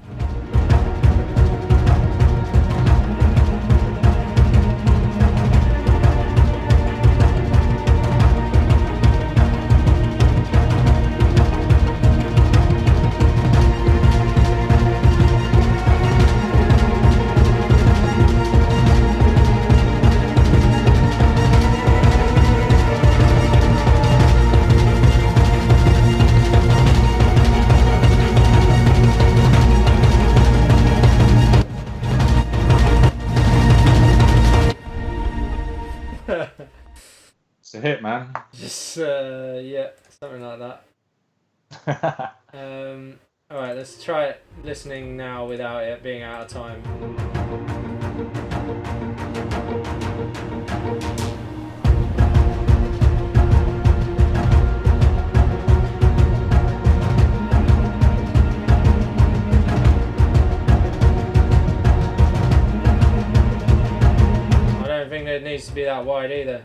It's a hit, man. Just yeah, something like that. Alright, let's try it listening now without it being out of time. I don't think it needs to be that wide either.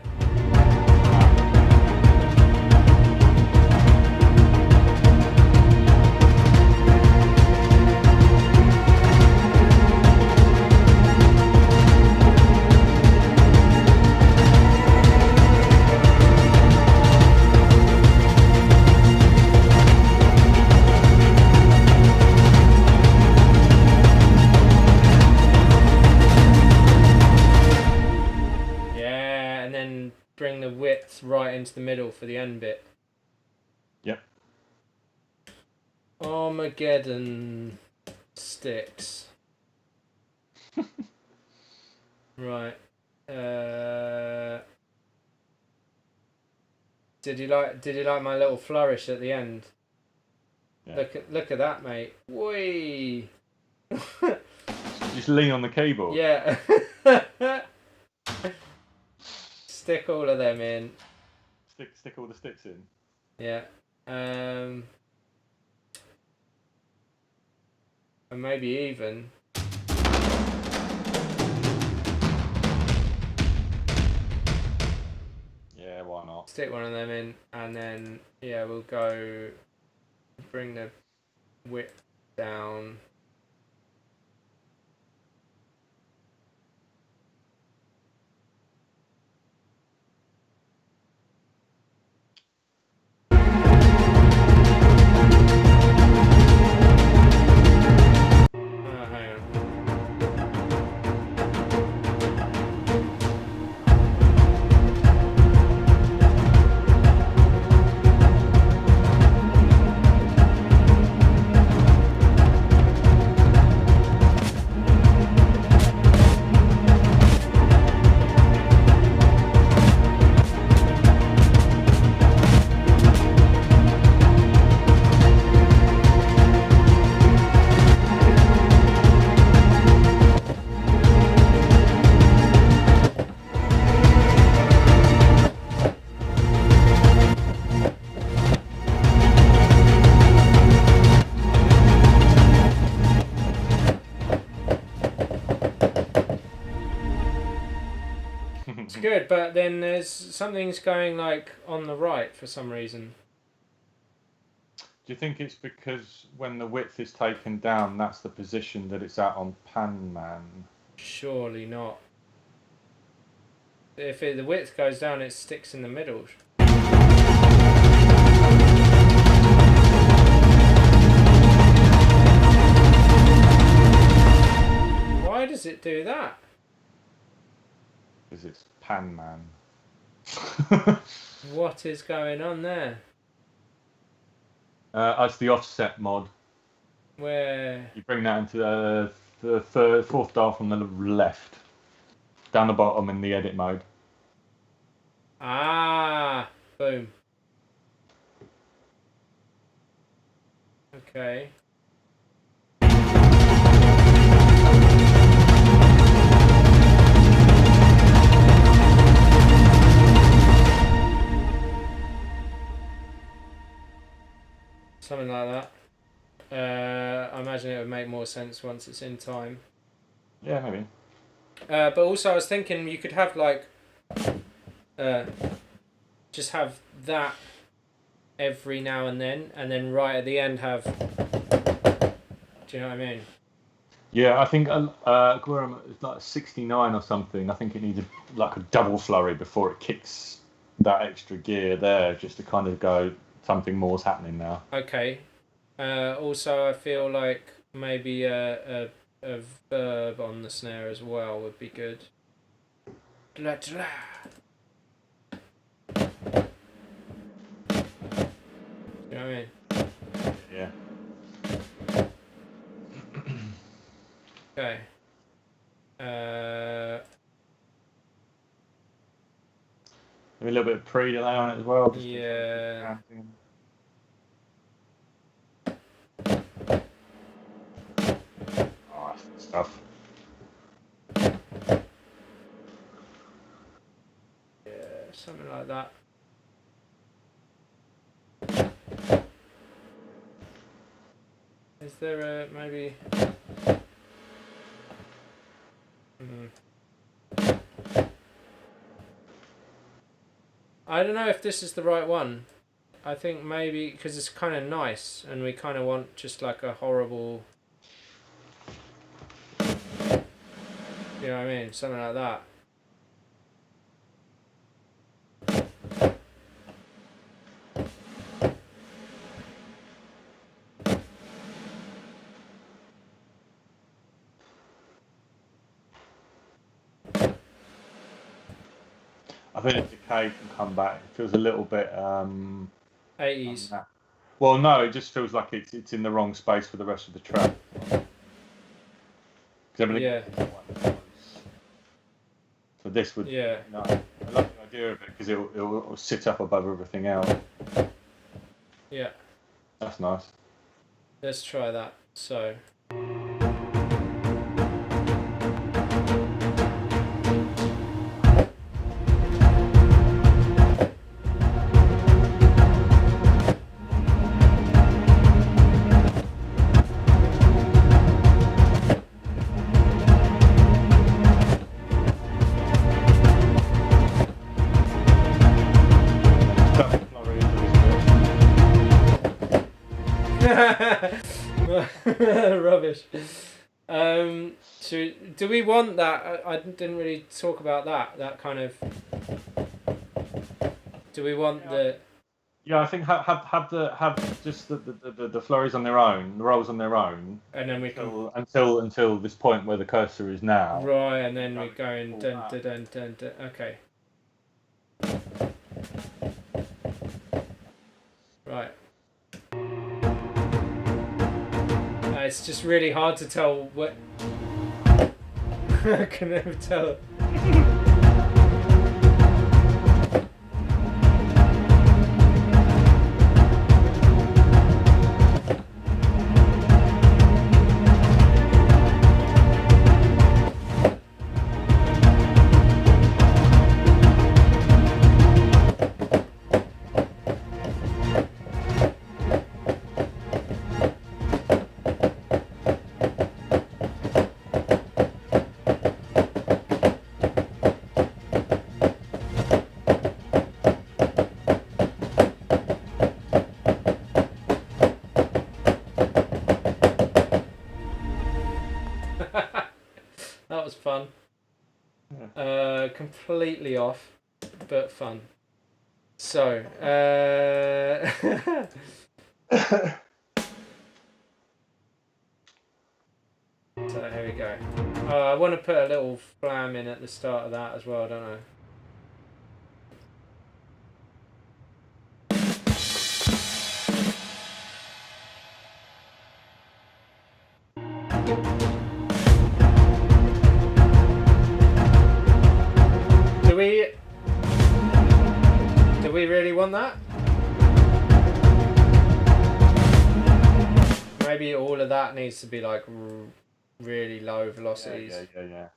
Bring the width right into the middle for the end bit. Yep. Armageddon sticks. Right. Did you like my little flourish at the end? Yeah. Look at that, mate. Whee! Just lean on the keyboard. Yeah. Stick all of them in. Stick all the sticks in. Yeah. And maybe even. Yeah, why not? Stick one of them in, and then yeah, we'll go. Bring the width down. It's good, but then there's something's going like on the right for some reason. Do you think it's because when the width is taken down, that's the position that it's at on Pan Man? Surely not. if the width goes down, it sticks in the middle. Why does it do that? Because it's Pan Man. What is going on there? That's the offset mod. Where? You bring that into the fourth dial from the left, down the bottom in the edit mode. Ah, boom. Okay. Something like that. I imagine it would make more sense once it's in time. Yeah, maybe. But also, I was thinking you could have like, just have that every now and then right at the end have. Do you know what I mean? Yeah, I think it's like 69 or something. I think it needs like a double flurry before it kicks that extra gear there, just to kind of go something more's happening now. Okay. Also, I feel like maybe a verb on the snare as well would be good. Dla, dla. You know what I mean? Yeah. Okay. Maybe a little bit of pre-delay on it as well. Just Yeah. Oh, that's stuff. Yeah, something like that. Is there a maybe? I don't know if this is the right one. I think maybe because it's kind of nice, and we kind of want just like a horrible. You know what I mean? Something like that. I think the decay can come back. It feels a little bit 80s. Well, no, it just feels like it's in the wrong space for the rest of the track. Yeah. So this would. Yeah. No, I like the idea of it because it'll sit up above everything else. Yeah. That's nice. Let's try that. So. Rubbish. So do we want that? I didn't really talk about that. That kind of. Do we want the? Yeah, I think have just the flurries on their own, the rolls on their own, and then we can until this point where the cursor is now. Right, and then we're going dun dun dun dun dun. Okay. Right. It's just really hard to tell what. I can never tell. That was fun. Completely off, but fun. So, so here we go. I want to put a little flam in at the start of that as well, don't I? Do we really want that? Maybe all of that needs to be like really low velocities. Yeah. Yeah.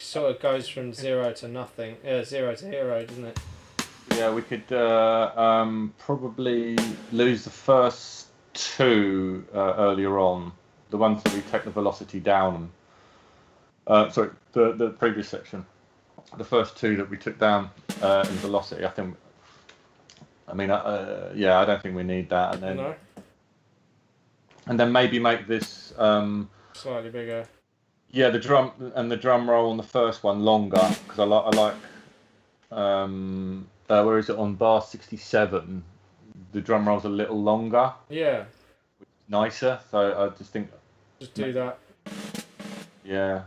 Sort of goes from 0 to nothing. 0 to hero, doesn't it? Yeah, we could probably lose the first two earlier on. The ones that we take the velocity down. Sorry, the previous section. The first two that we took down in velocity, I think. I mean, yeah, I don't think we need that. And then, No. And then maybe make this Slightly bigger. Yeah, the drum roll on the first one longer because I like where is it on bar 67? The drum roll's a little longer. Yeah. Nicer, so I just think. Just do that. Yeah.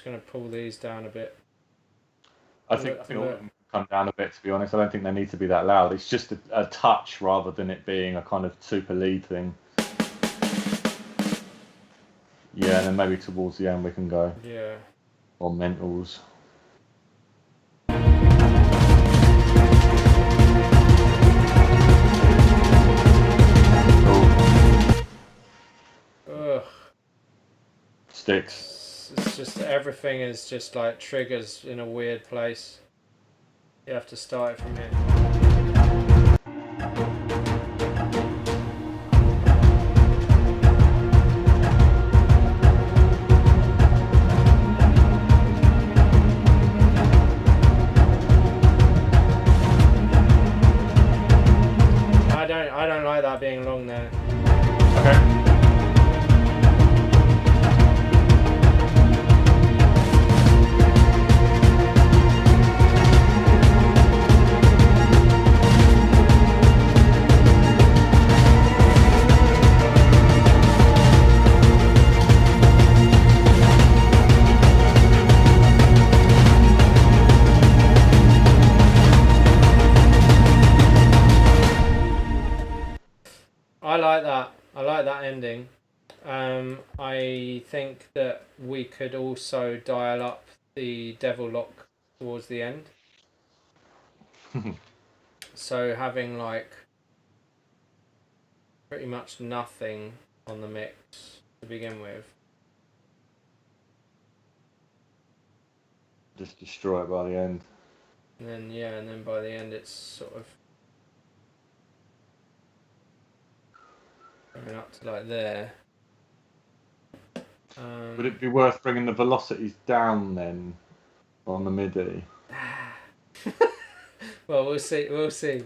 Going to pull these down a bit. I think all of them come down a bit, to be honest. I don't think they need to be that loud. It's just a touch rather than it being a kind of super lead thing. Yeah, and then maybe towards the end we can go. Yeah. Or mentals. Ugh. Sticks. It's just everything is just like triggers in a weird place. You have to start it from here. I don't like that being long there. Okay. I like that. I like that ending. I think that we could also dial up the devil lock towards the end. So having like pretty much nothing on the mix to begin with. Just destroy it by the end. And then and then by the end it's sort of going up to like there. Would it be worth bringing the velocities down then on the MIDI? Well, we'll see. We'll see.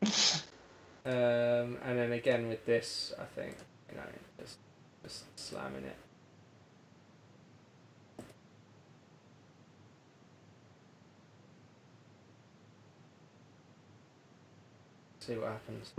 And then again with this, I think just slamming it. See what happens.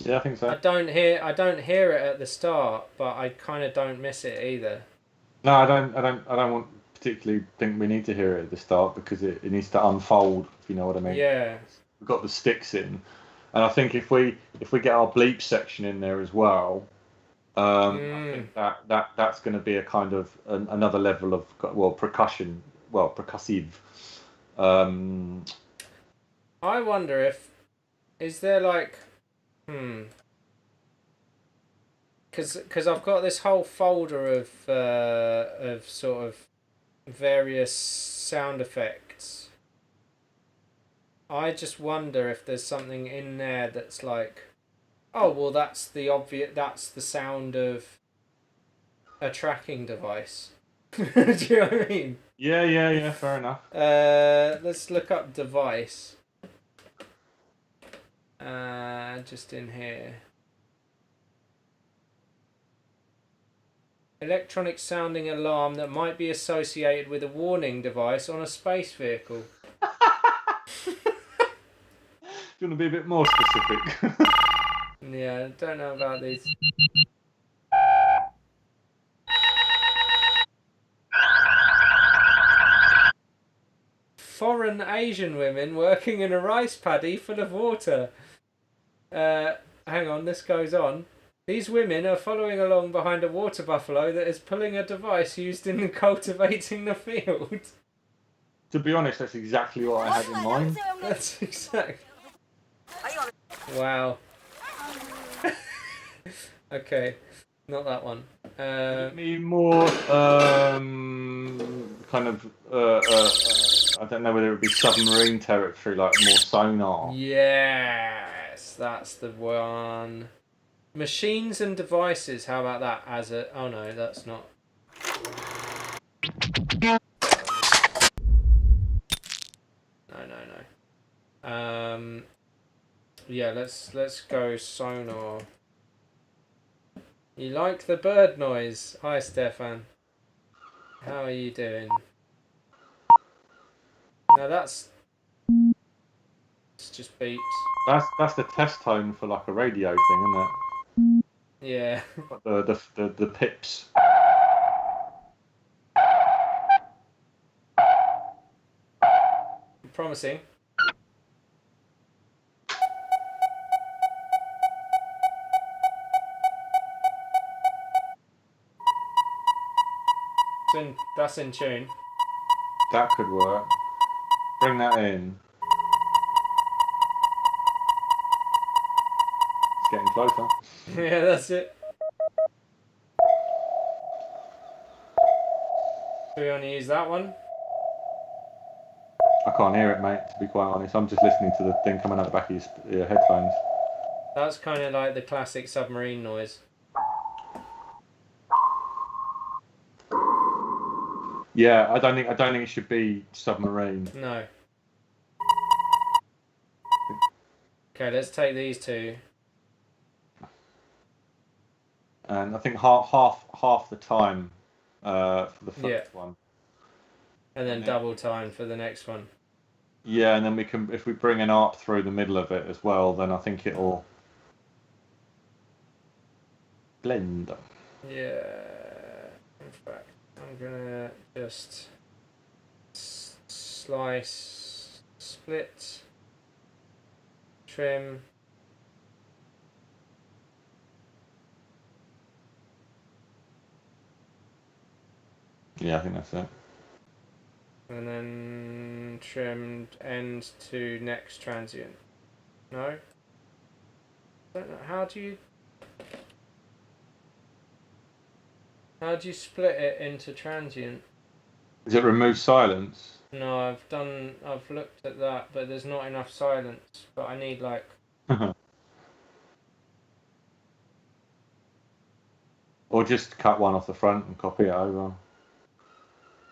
Yeah, I think so. I don't hear it at the start, but I kind of don't miss it either. No, I don't want particularly think we need to hear it at the start because it needs to unfold. If you know what I mean. Yeah. We've got the sticks in, and I think if we get our bleep section in there as well, I think that's going to be a kind of another level of percussion, percussive. Um, I wonder if is there like because I've got this whole folder of sort of various sound effects. I just wonder if there's something in there that's like, oh well, that's the sound of a tracking device. Do you know what I mean? yeah, fair enough. Let's look up device. Just in here. Electronic sounding alarm that might be associated with a warning device on a space vehicle. Do you want to be a bit more specific? Yeah, I don't know about these. Foreign Asian women working in a rice paddy full of water. Hang on, this goes on. These women are following along behind a water buffalo that is pulling a device used in cultivating the field. To be honest, that's exactly what I had in mind. That's exact. Wow. Okay, not that one. Me more kind of I don't know whether it would be submarine territory, like more sonar. Yes, that's the one. Machines and devices. How about that? As a oh no, that's not. No. Yeah, let's go sonar. You like the bird noise? Hi, Stefan. How are you doing? Now it's just beeps. That's the test tone for like a radio thing, isn't it? Yeah. Like the pips. Promising. That's in tune. That could work. Bring that in. It's getting closer. Yeah, that's it. Do we want to use that one? I can't hear it, mate. To be quite honest, I'm just listening to the thing coming out the back of your headphones. That's kind of like the classic submarine noise. Yeah, I don't think it should be submarine. No. Okay, let's take these two. And I think half the time for the first one. And then double time for the next one. Yeah, and then we can, if we bring an ARP through the middle of it as well, then I think it'll blend. Yeah. In fact, I'm gonna just slice, split, trim. Yeah, I think that's it. And then trimmed end to next transient. No? Don't know. How do you split it into transient? Does it remove silence? No, I've looked at that, but there's not enough silence. But I need like. Or just cut one off the front and copy it over.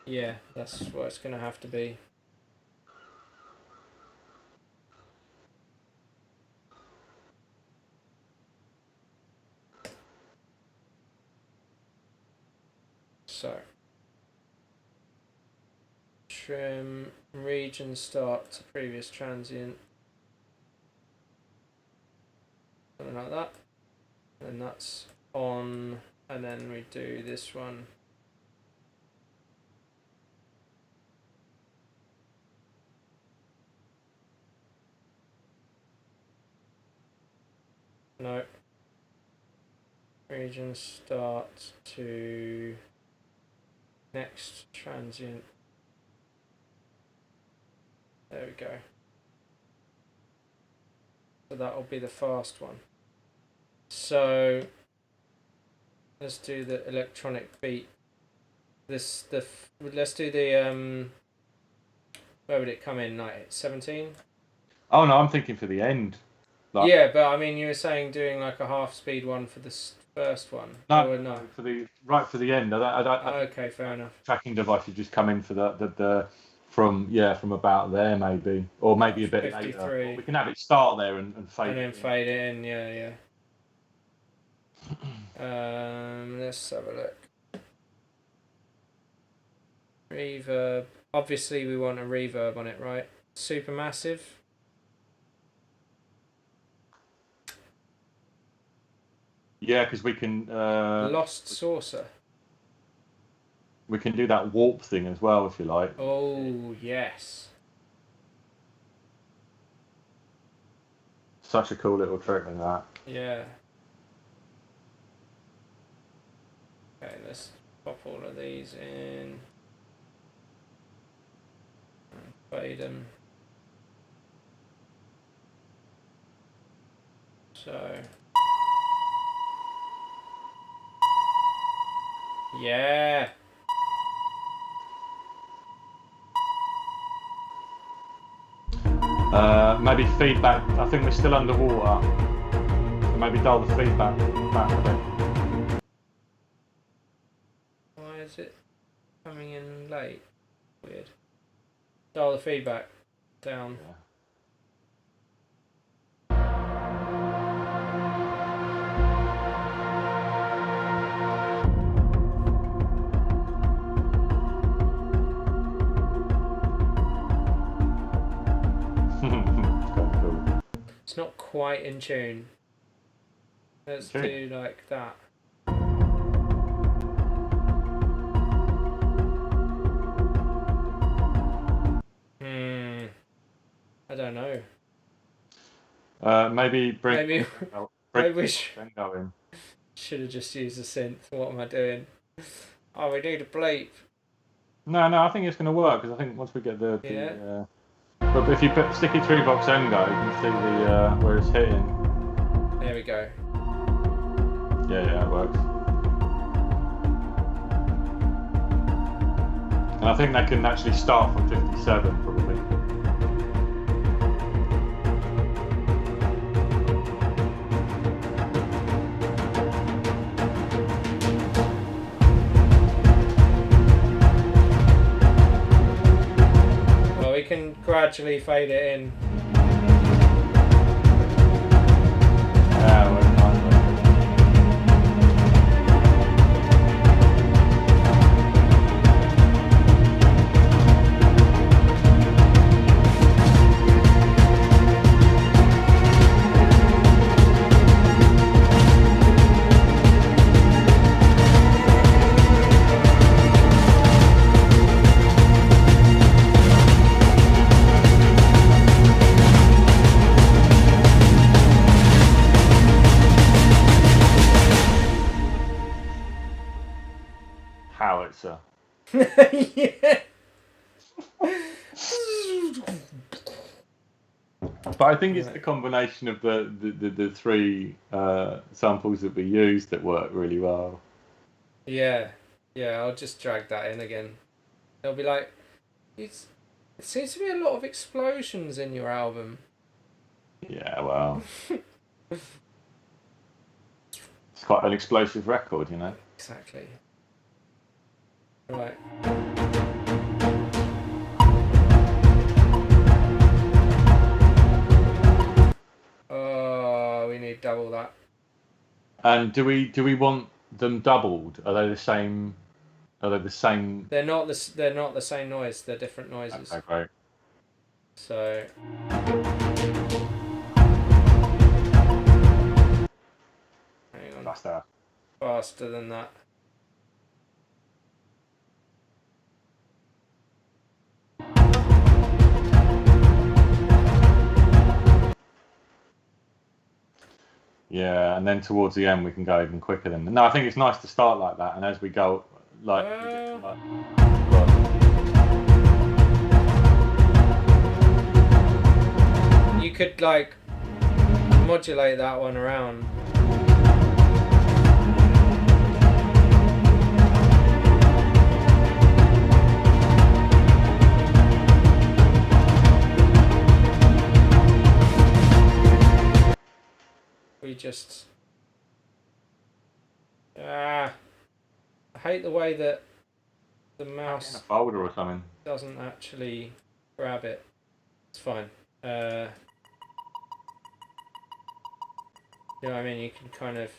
Yeah, that's what it's gonna have to be. So. Trim region start to previous transient. something like that. And that's on, and then we do this one. No. Region start to next transient. There we go. So that'll be the fast one. So let's do the electronic beat. Let's do the where would it come in? Like 17? Oh no, I'm thinking for the end. Like, yeah, but I mean, you were saying doing like a half speed one for the first one. No, no, for the end. Okay, fair enough. Tracking device would just come in for the from about there maybe, or maybe a bit 53. Later. We can have it start there and fade. And then fade it in, yeah. Let's have a look. Reverb. Obviously, we want a reverb on it, right? Supermassive. Yeah, because we can. Lost Saucer. We can do that warp thing as well, if you like. Oh, yes. Such a cool little trick like that. Yeah. Okay, let's pop all of these in. And fade them. So. Yeah. Maybe feedback. I think we're still underwater. So maybe dial the feedback back a bit. Why is it coming in late? Weird. Dial the feedback down. Yeah. It's not quite in tune. Let's do like that. I don't know. Maybe maybe we should have just used a synth. What am I doing? Oh, we need a bleep. No, I think it's going to work because I think once we get the but if you put sticky 3-box Engo, you can see the where it's hitting. There we go. Yeah, it works. And I think that can actually start from 57 probably. We can gradually fade it in. Yeah, we're howitzer. Yeah. But I think it's the combination of the three samples that we used that work really well. Yeah, I'll just drag that in again. It'll be like, it seems to be a lot of explosions in your album. Yeah, well, it's quite an explosive record, you know. Exactly. Right. Oh, we need double that. And do we want them doubled? Are they the same? They're not the same noise. They're different noises. Okay, great. So faster. Faster than that. Yeah, and then towards the end we can go even quicker than. No, I think it's nice to start like that, and as we go, like, we get to, like, you could like modulate that one around. We just I hate the way that the mouse in a folder or something. doesn't actually grab it. It's fine. You know what I mean? You can kind of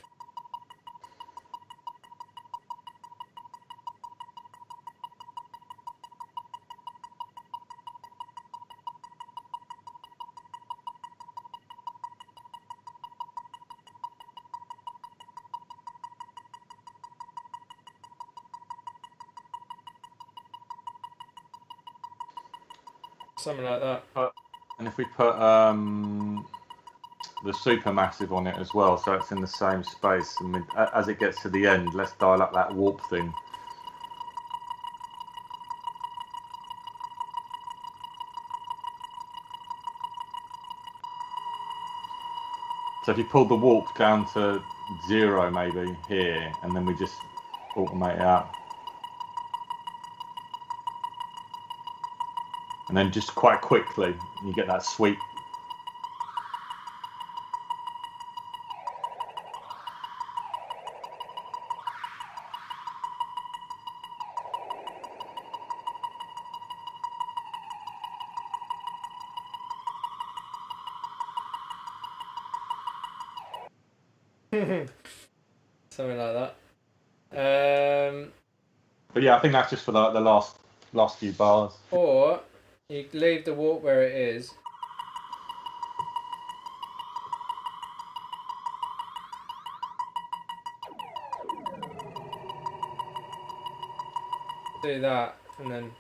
something like that. And if we put the supermassive on it as well, so it's in the same space, and as it gets to the end, let's dial up that warp thing. So if you pull the warp down to 0 maybe here, and then we just automate it out. And then just quite quickly, you get that sweep. Something like that. But yeah, I think that's just for the last few bars. Or you leave the warp where it is. Do that and then.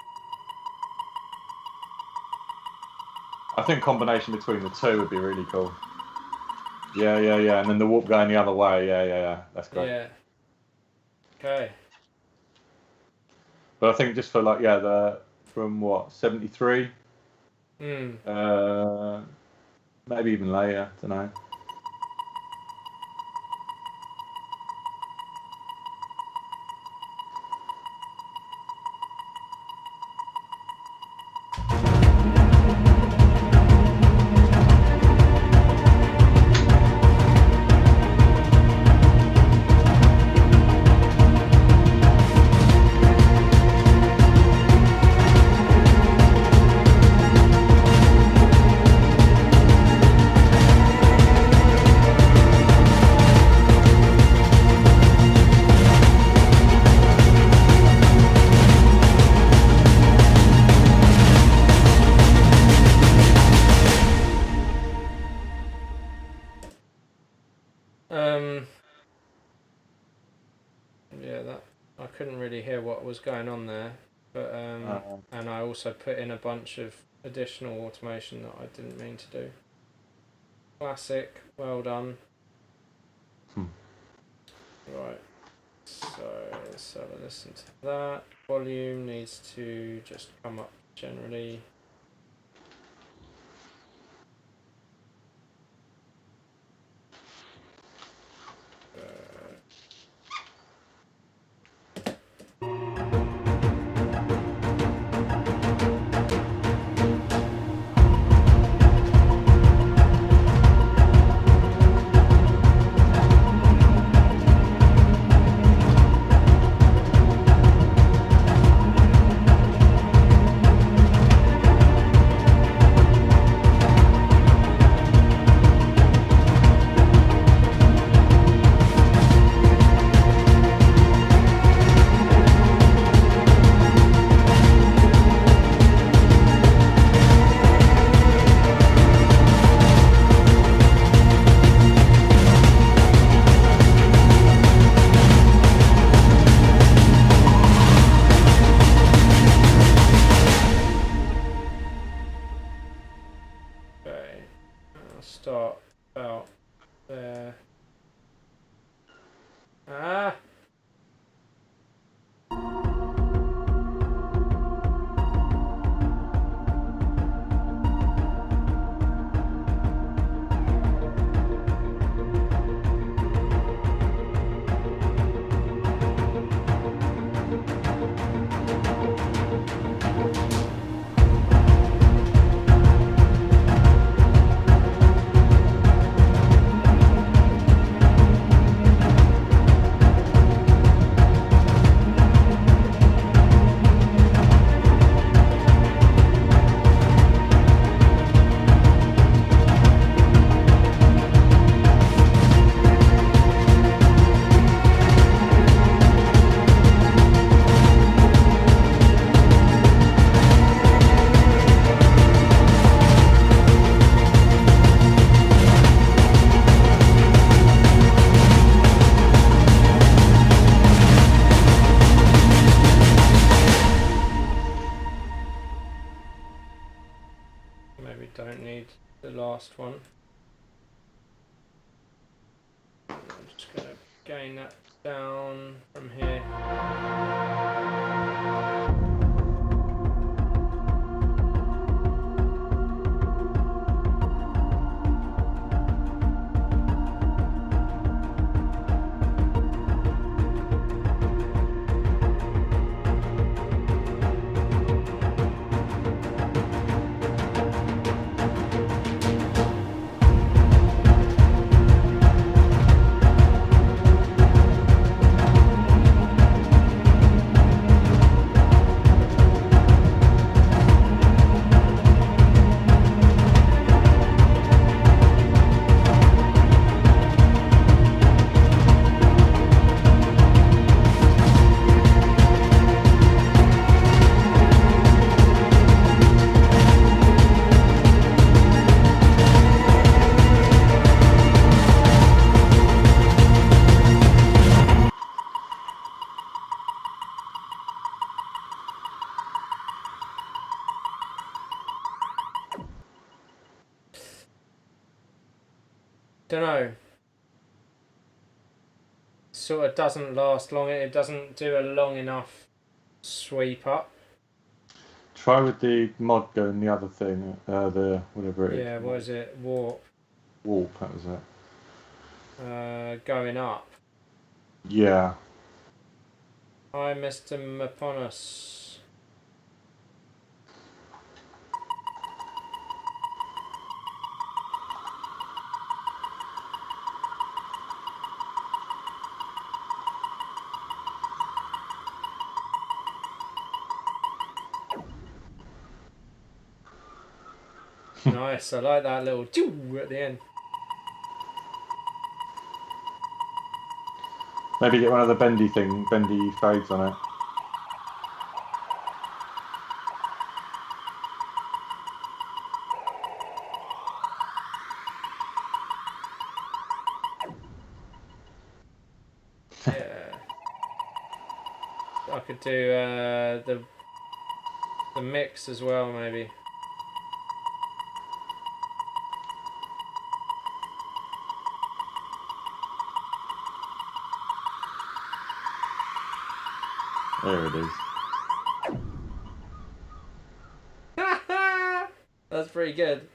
I think combination between the two would be really cool. Yeah, and then the warp going the other way. Yeah. That's great. Yeah. Okay. But I think just for like from what 73. Maybe even later. I don't know. Yeah, that I couldn't really hear what was going on there, but and I also put in a bunch of additional automation that I didn't mean to do. Classic, well done. Right, so let's have a listen to that. Volume needs to just come up generally. start about there. Ah! Maybe don't need the last one. I'm just going to gain that down from here. Don't know. Sort of doesn't last long. It doesn't do a long enough sweep up. Try with the mod going the other thing, the whatever it is. Yeah, what is it? Warp. Warp, that was it. Going up. Yeah. Hi, Mr. Maponus. Nice, I like that little doo at the end. Maybe get one of the bendy fades on it. Yeah. I could do the mix as well, maybe. There it is. That's pretty good.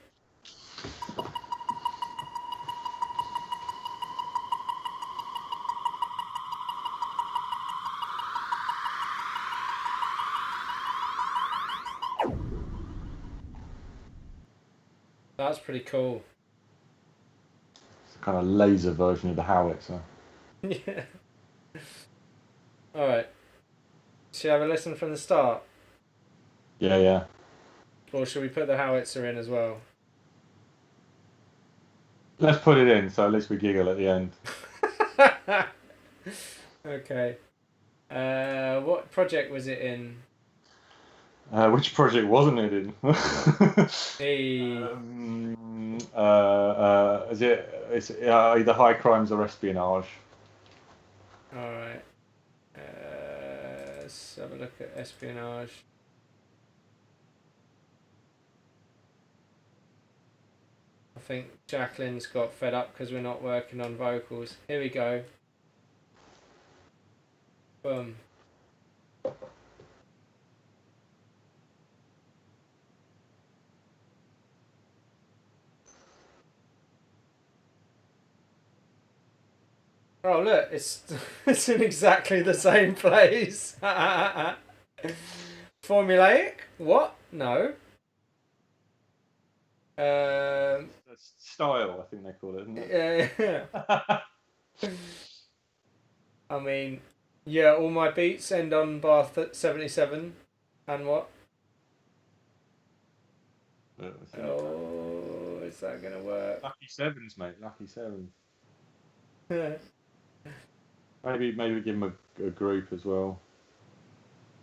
That's pretty cool. It's a kind of laser version of the howitzer. Yeah. Alright. Should I have a listen from the start? Yeah, yeah. Or should we put the howitzer in as well? Let's put it in, so at least we giggle at the end. Okay. What project was it in? Which project wasn't it in? The Is it? It's either high crimes or espionage. Alright. Let's have a look at espionage. I think Jacqueline's got fed up because we're not working on vocals. Here we go. Boom. Oh look, it's it's in exactly the same place. Formulaic? What? No. That's style, I think they call it, isn't it? Yeah. I mean, yeah, all my beats end on bar 77. And what? Oh, is that going to work? Lucky sevens, mate. Lucky sevens. Maybe give them a group as well.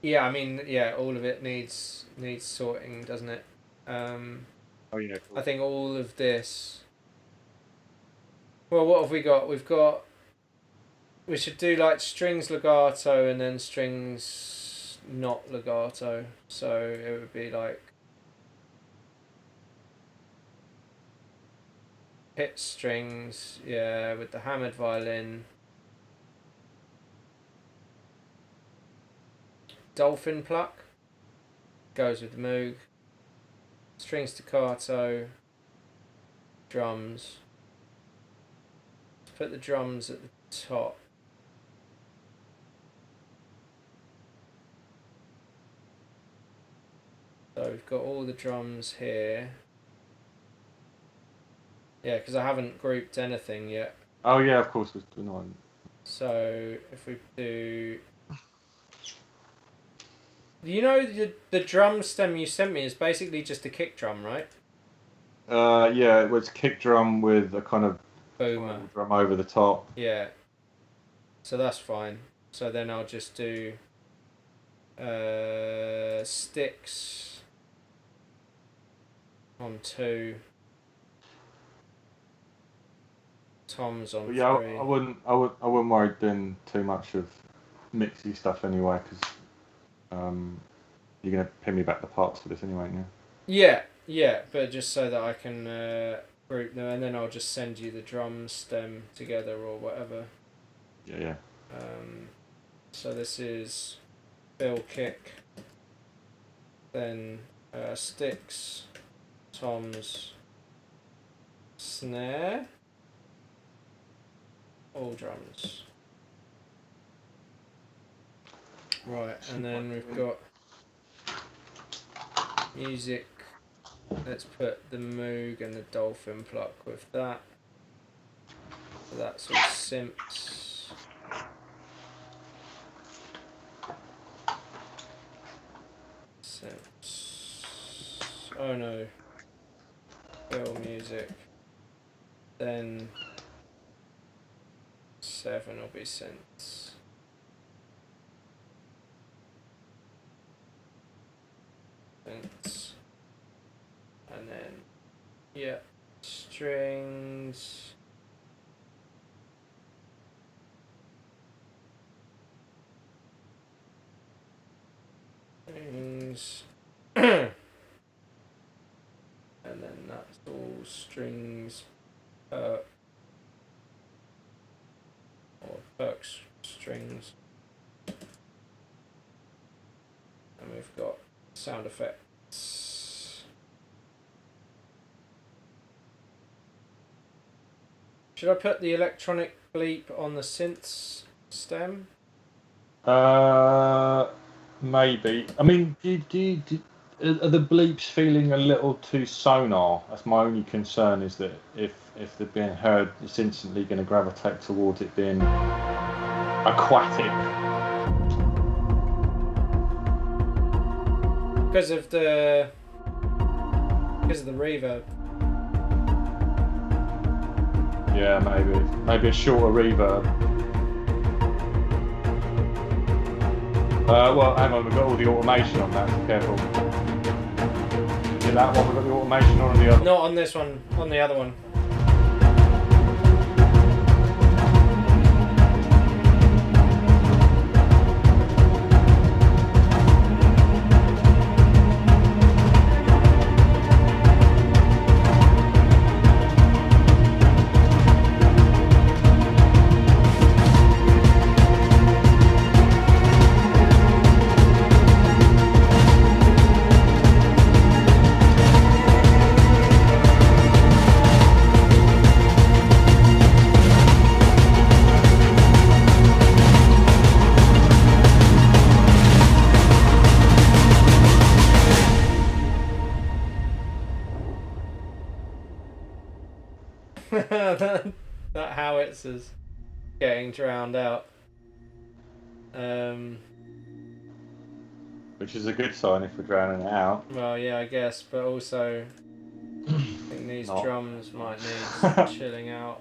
Yeah, I mean, yeah, all of it needs sorting, doesn't it? Oh yeah. Cool. I think all of this. Well, what have we got? We should do like strings legato and then strings not legato. So it would be like hit strings, yeah, with the hammered violin. Dolphin pluck goes with the Moog. String staccato, drums. Let's put the drums at the top. So we've got all the drums here. Yeah, because I haven't grouped anything yet. Oh yeah, of course we're not. So if we do, you know, the drum stem you sent me is basically just a kick drum, right? Yeah, it was kick drum with a kind of Boomer drum over the top. Yeah. So that's fine. So then I'll just do sticks on 2. Toms on 3. Yeah, I wouldn't worry doing too much of mixy stuff anyway, because you're gonna pin me back the parts for this anyway, yeah. Yeah, but just so that I can group them, and then I'll just send you the drum stem together or whatever. Yeah. So this is fill kick, then sticks, toms, snare, all drums. Right, and then we've got music. Let's put the Moog and the Dolphin pluck with that. So that's all synths. Oh no. Fill music. Then 7 will be synths. Synths. And then, yeah, strings. Strings. And then that's all strings, or perks strings. And we've got sound effects. Should I put the electronic bleep on the synths stem? Maybe. I mean, are the bleeps feeling a little too sonar? That's my only concern, is that if they're being heard, it's instantly going to gravitate towards it being aquatic. Because of the reverb. Yeah, maybe a shorter reverb. Well, hang on, we've got all the automation on that, so careful. Is it that one we've got the automation on, or the other? Not on this one, on the other one. that howitzer's getting drowned out. Which is a good sign if we're drowning it out. Well, yeah, I guess, but also I think these Not. drums might need chilling out.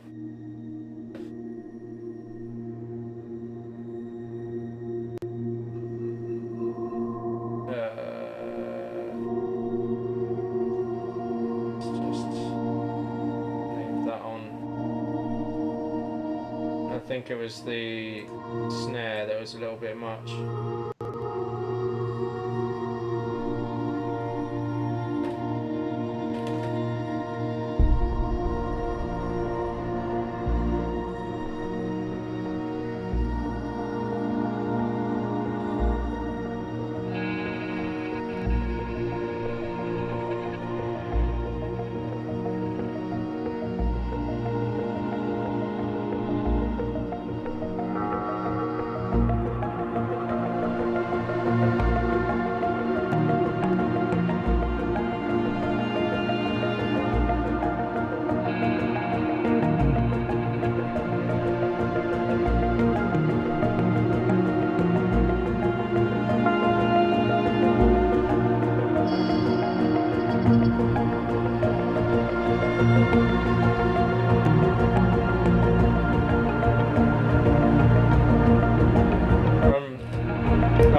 Let's just leave that on. I think it was the snare that was a little bit much.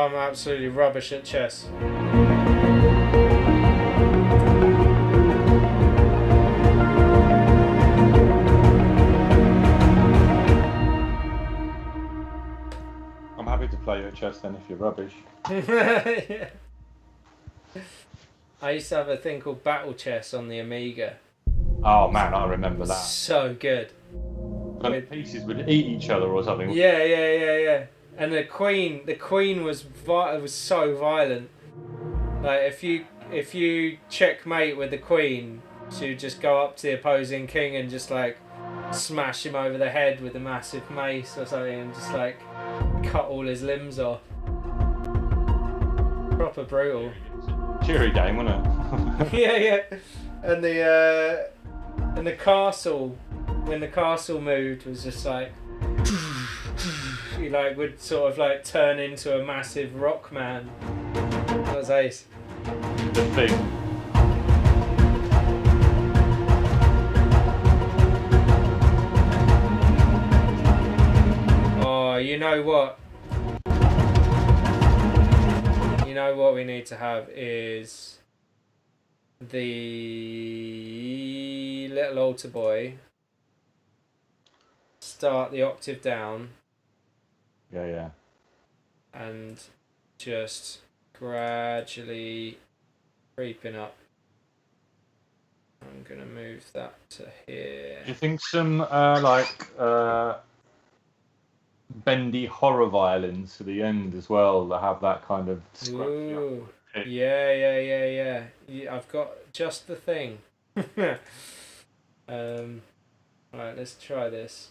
I'm absolutely rubbish at chess. I'm happy to play you at chess then if you're rubbish. Yeah. I used to have a thing called Battle Chess on the Amiga. Oh man, I remember that. So good. But the pieces would eat each other or something. Yeah. And the queen was so violent. Like if you checkmate with the queen, she would just go up to the opposing king and just like smash him over the head with a massive mace or something, and just like cut all his limbs off. Proper brutal. Cheery game, wasn't it? Yeah. And the castle, when the castle moved, was just like he like would sort of like turn into a massive rock man. That was ace. The thing. Oh, you know what? You know what we need to have is the little altar boy start the octave down. Yeah. And just gradually creeping up. I'm gonna move that to here. Do you think some bendy horror violins to the end as well that have that kind of scrunchy Ooh. upward pitch? Yeah. I've got just the thing. Right, let's try this.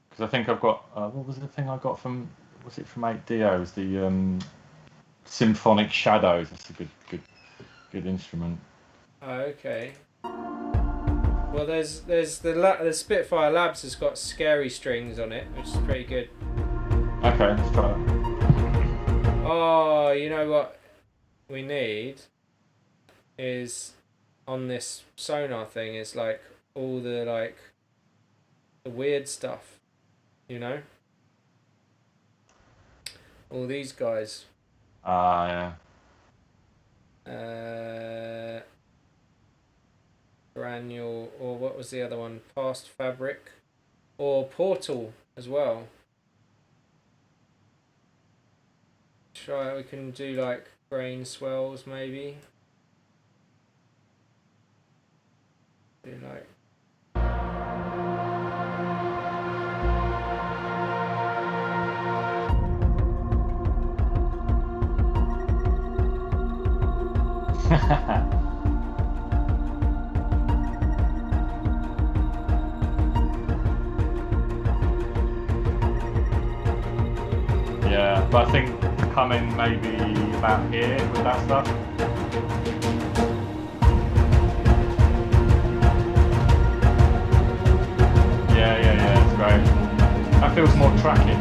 Because I think I've got what was the thing I got from 8DO? It was the Symphonic Shadows. That's a good instrument. Oh, okay. Well, there's the Spitfire Labs has got scary strings on it, which is pretty good. Okay, let's try it. Oh, you know what we need is on this sonar thing is like all the weird stuff, you know? All these guys. Yeah. Granule, or what was the other one? Past Fabric, or Portal as well. Try. We can do like grain swells maybe. Do like. Yeah, but I think coming maybe about here with that stuff. tracking.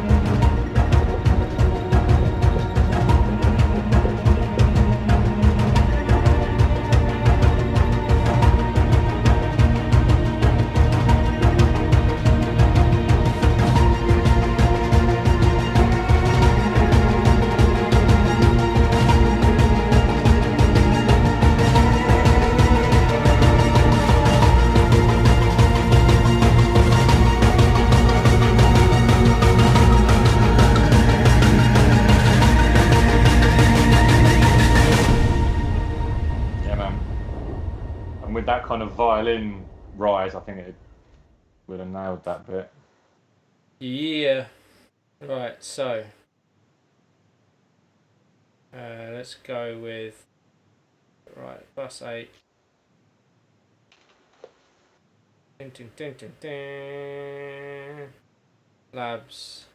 With that kind of violin rise, I think it would have nailed that bit. Yeah. Right, so let's go with bus 8. Ding, ding, ding, ding, ding. Labs.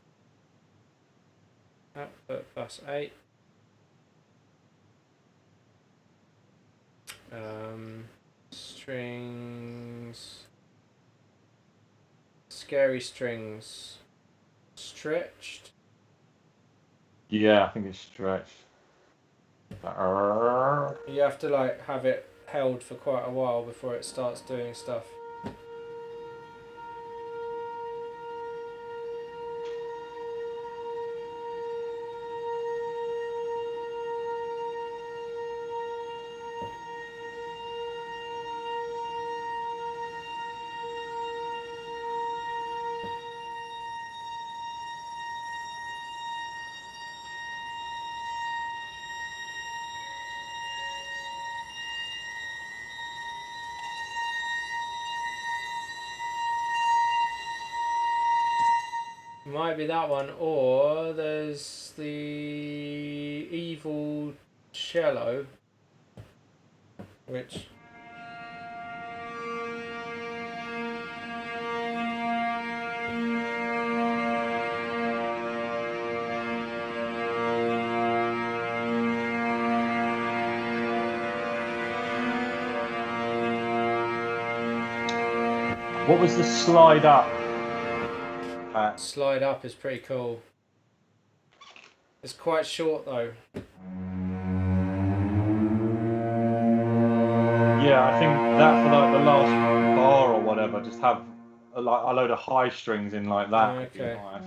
Output bus 8. Strings. Scary strings. Stretched. Yeah, I think it's stretched. You have to like have it held for quite a while before it starts doing stuff. Might be that one, or there's the evil cello, which What was the slide up? slide up is pretty cool. It's quite short though. Yeah, I think that for like the last bar or whatever, just have a load of high strings in like that. Okay. Would be nice.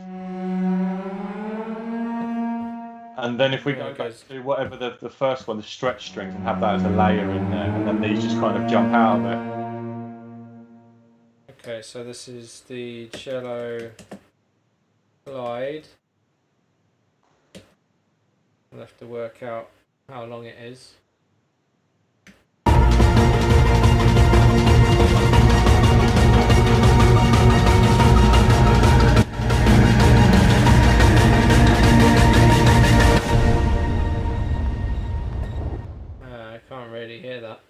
And then if we go back to whatever the first one, the stretch strings, and have that as a layer in there, and then these just kind of jump out of it. Okay, so this is the cello slide. I'll have to work out how long it is. I can't really hear that.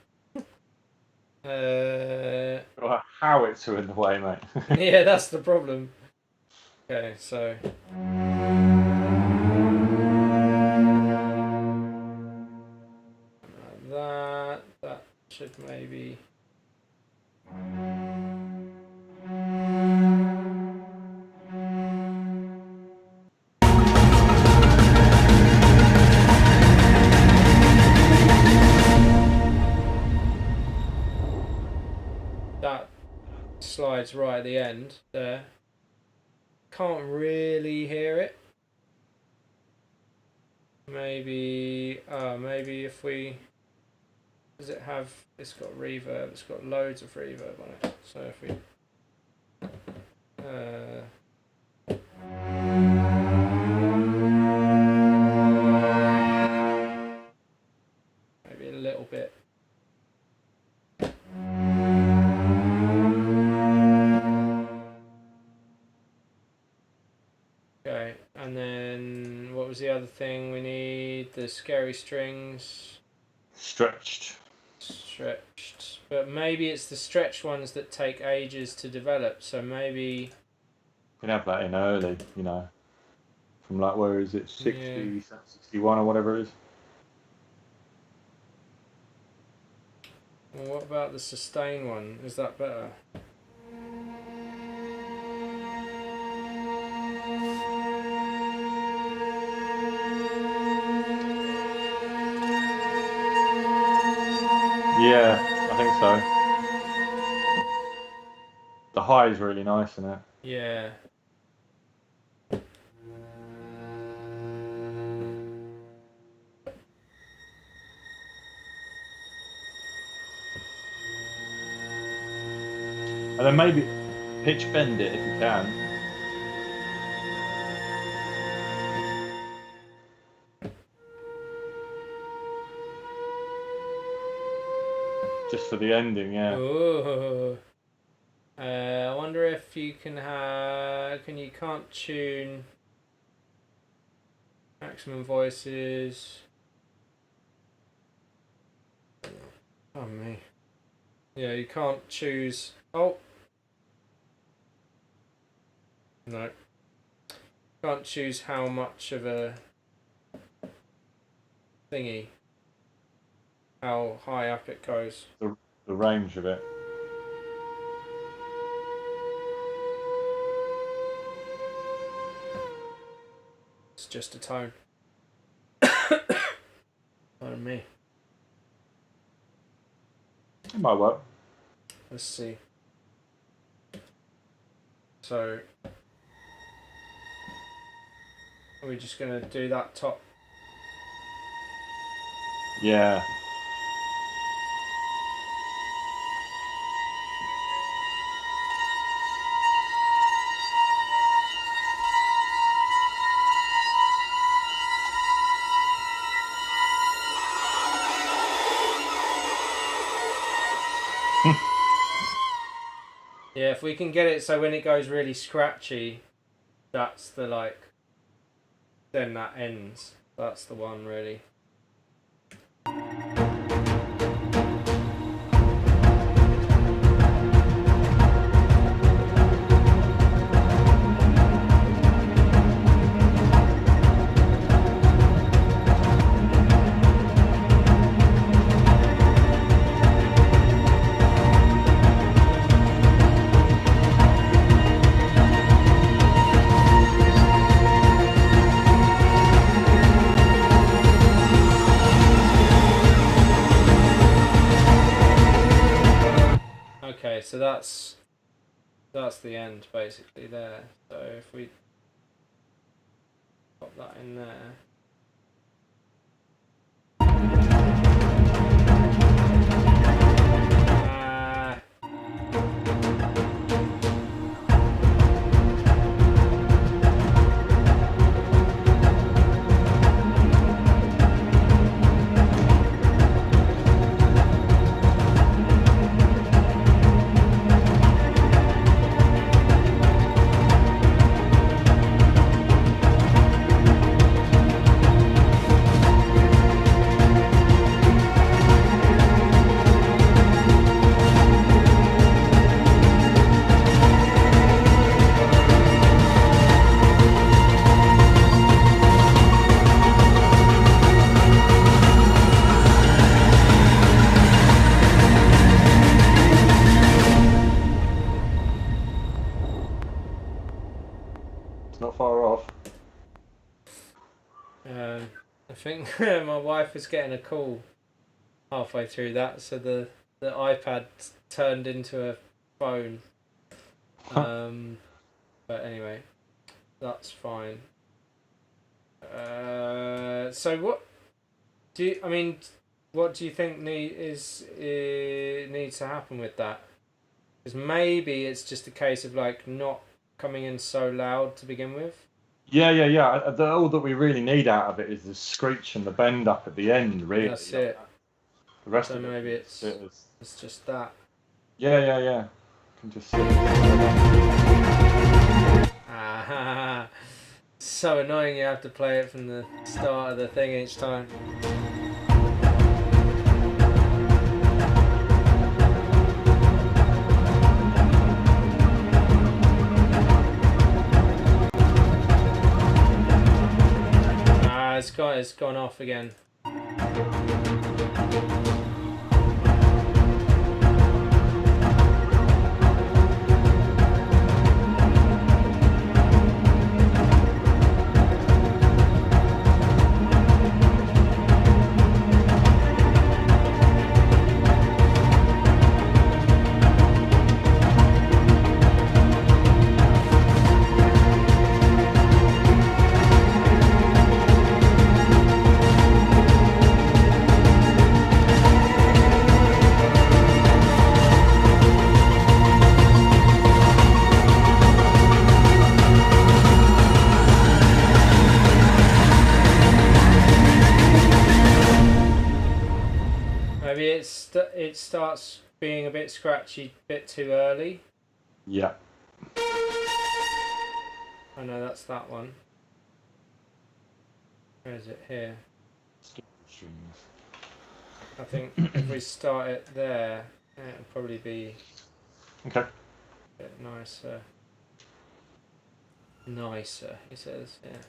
Got a howitzer in the way, mate. Yeah, that's the problem. Okay, so that should maybe. That slides right at the end there. Can't really hear it. Maybe if we, does it have, it's got reverb, it's got loads of reverb on it. So if we maybe a little bit. Okay, and then what was the other thing we need? The scary strings. Stretched. But maybe it's the stretched ones that take ages to develop. So maybe you can have that in early, you know, from like where is it, 60, 61 or whatever it is. Well, what about the sustain one? Is that better? the high is really nice in it. Yeah. And then maybe pitch bend it if you can. Just for the ending, yeah. Ooh. I wonder if you can have. You can't tune maximum voices. Oh me. Yeah, you can't choose. Oh. No. Can't choose how much of a thingy. How high up it goes. The range of it. It's just a tone. Pardon me. It might work. Let's see. So, are we just going to do that top? Yeah. Yeah, if we can get it so when it goes really scratchy, that's the then that ends. That's the one really. Okay, so that's the end basically there. So if we pop that in there. Not far off. I think my wife is getting a call halfway through that, so the iPad turned into a phone. But anyway, that's fine. So what do you? I mean, what do you think needs to happen with that? Because maybe it's just a case of not coming in so loud to begin with. Yeah. All that we really need out of it is the screech and the bend up at the end, really. That's it. The rest So of it, maybe it's just that. Yeah. Can just sit. Ah, so annoying. You have to play it from the start of the thing each time. It's gone off again. starts being a bit scratchy, a bit too early. Yeah. I know that's that one. Where is it? Here. I think if we start it there, it'll probably be okay. a bit nicer. Nicer, he says. Yeah.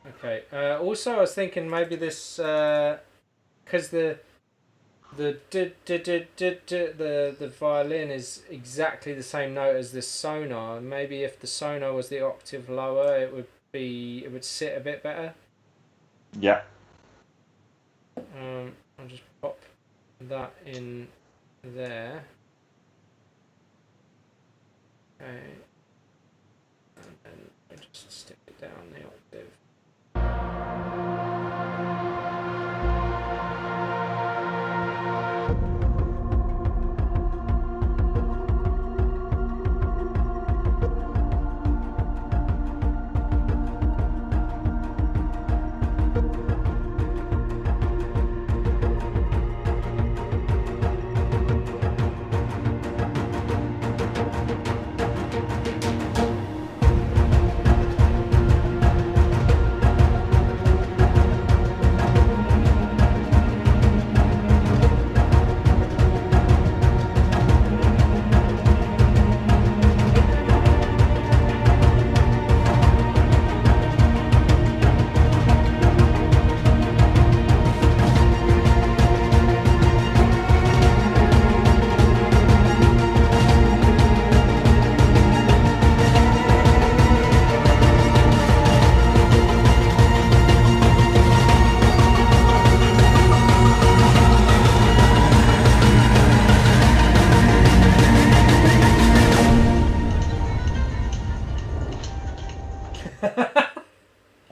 Okay. Also, I was thinking maybe this because the violin is exactly the same note as this sonar. Maybe if the sonar was the octave lower, it would sit a bit better. Yeah. I'll just pop that in there. Okay. And then I just stick it down the octave.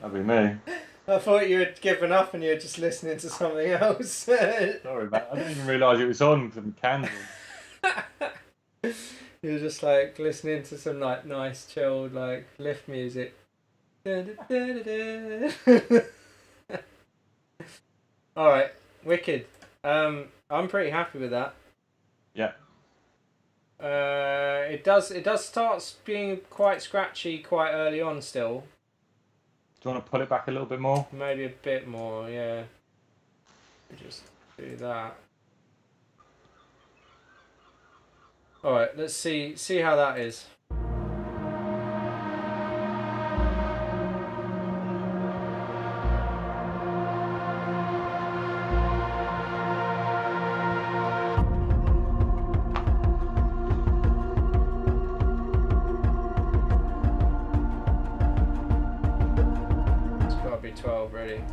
That'd be me. I thought you had given up and you were just listening to something else. Sorry, mate. I didn't even realise it was on from candles. You were just like listening to some like nice chilled like lift music. All right, wicked. I'm pretty happy with that. Yeah. It does start being quite scratchy quite early on still. Do you want to pull it back a little bit more? Maybe a bit more, yeah. Just do that. Alright, let's see how that is. It's gotta be 12 ready.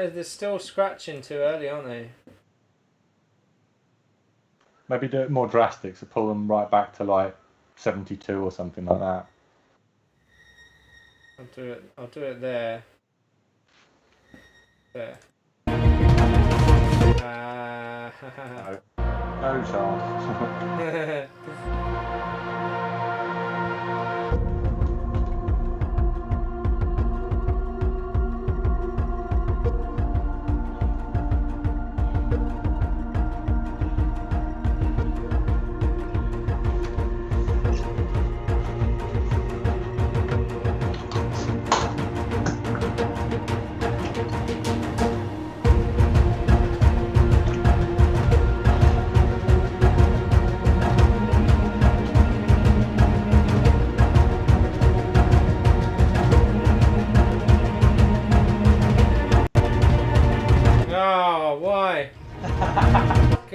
They're still scratching too early, aren't they? Maybe do it more drastic, so pull them right back to like 72 or something like that. I'll do it there. There. No chance.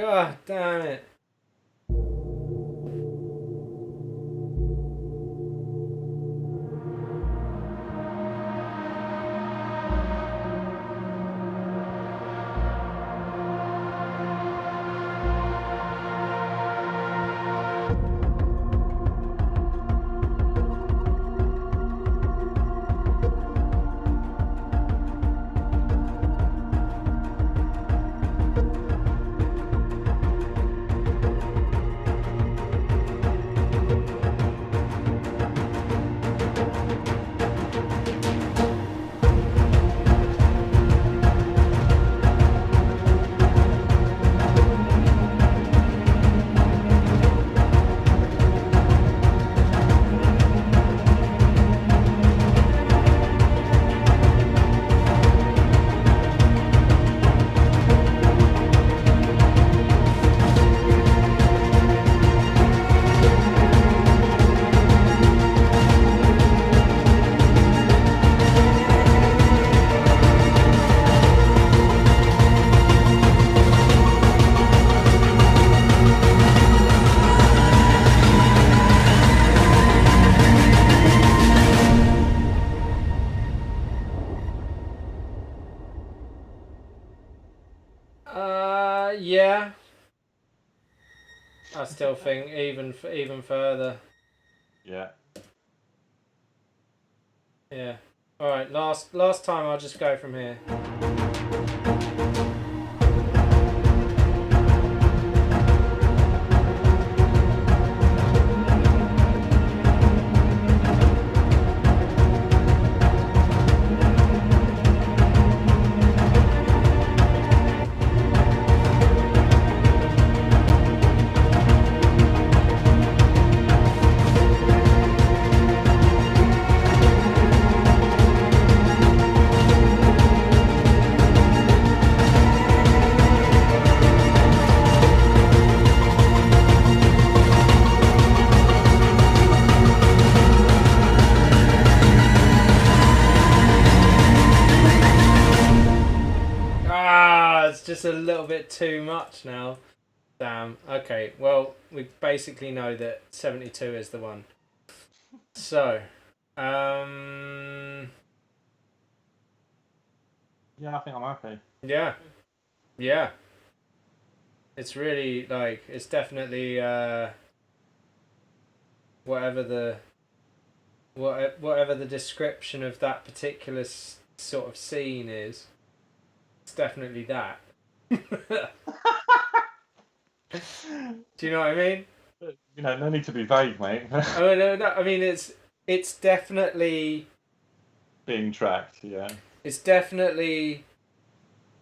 God damn it. Yeah. I still think even further. Yeah. Yeah. All right. Last time. I'll just go from here. It's just a little bit too much now. Damn. Okay. Well, we basically know that 72 is the one. So, Yeah, I think I'm okay. yeah, yeah. It's really like it's definitely whatever the whatever the description of that particular sort of scene is. It's definitely that. Do you know what I mean? No need to be vague, mate. I mean, no, I mean it's definitely Being tracked, yeah. it's definitely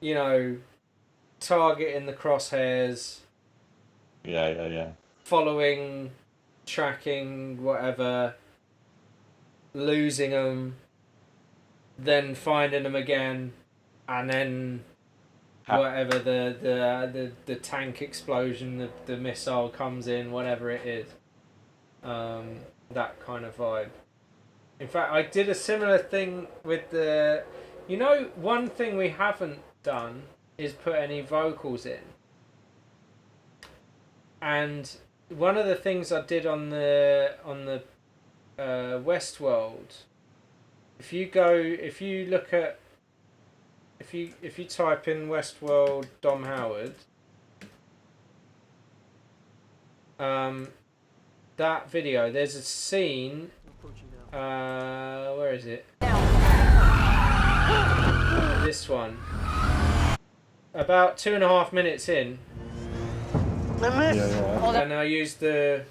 you know targeting the crosshairs, Yeah. following, tracking, whatever, losing them, then finding them again, and then whatever the tank explosion, the missile comes in, whatever it is, that kind of vibe. In fact, I did a similar thing with the. One thing we haven't done is put any vocals in. And one of the things I did on the Westworld, if you look at, if you type in Westworld Dom Howard, that video, there's a scene. Where is it? This one. About 2.5 minutes in. Yeah. And I used there's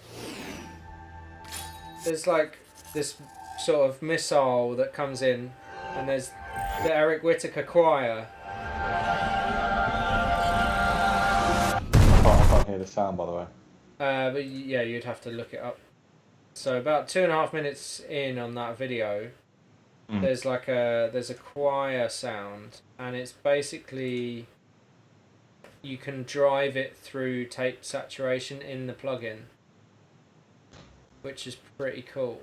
like this sort of missile that comes in, and there's the Eric Whittaker choir. I can't hear the sound, by the way. But yeah, you'd have to look it up. So about 2.5 minutes in on that video, there's a choir sound, and it's basically you can drive it through tape saturation in the plugin, which is pretty cool.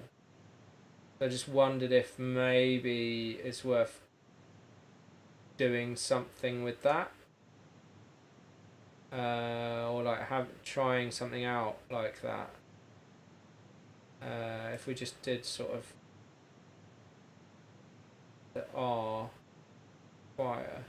So I just wondered if maybe it's worth doing something with that. or like trying something out like that. If we just did sort of the R choir.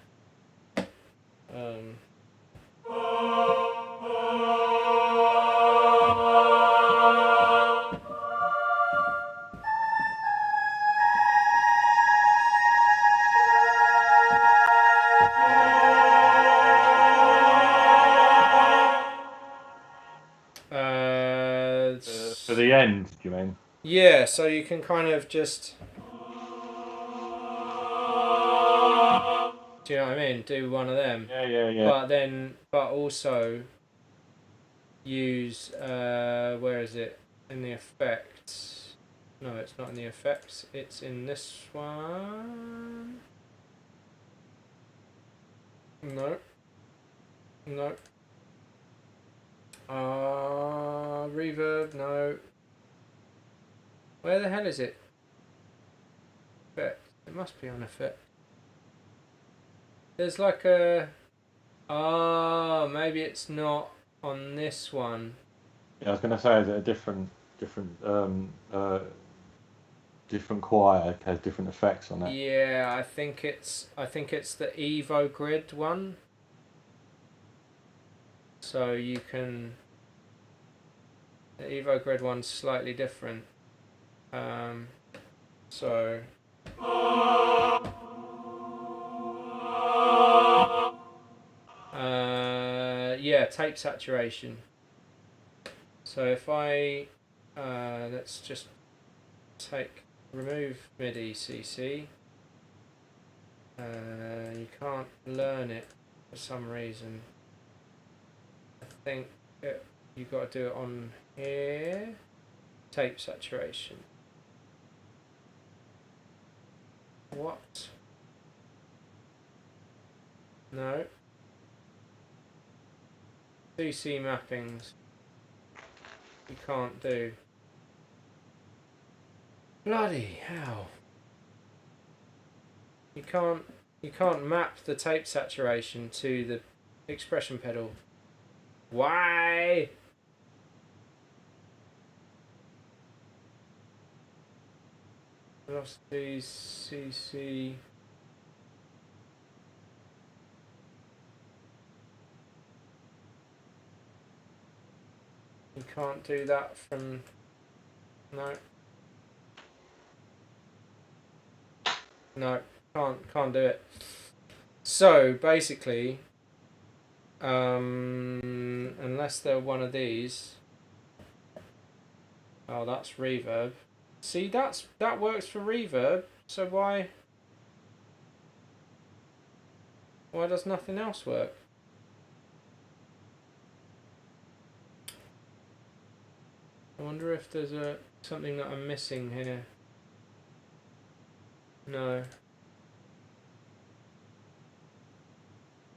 For the end, do you mean? Yeah, so you can kind of just, do you know what I mean? Do one of them. Yeah. But also use, where is it? In the effects. No, it's not in the effects. It's in this one. No. No. Reverb, no. Where the hell is it? Effect. It must be on effect. There's like a... maybe it's not on this one. Yeah, I was going to say, is it a different choir has different effects on it? Yeah, I think it's the Evo Grid one. So you can... The Evo Grid one's slightly different. So... yeah, tape saturation. So if I... let's just remove MIDI CC. You can't learn it for some reason. I think you've got to do it on here. Tape saturation. What? No. CC mappings. You can't do. Bloody hell. You can't map the tape saturation to the expression pedal. Why? Velocity CC. You can't do that from... No. No, can't do it. So basically, unless they're one of these. Oh, that's reverb. See, that works for reverb. So why does nothing else work? I wonder if there's something that I'm missing here. No.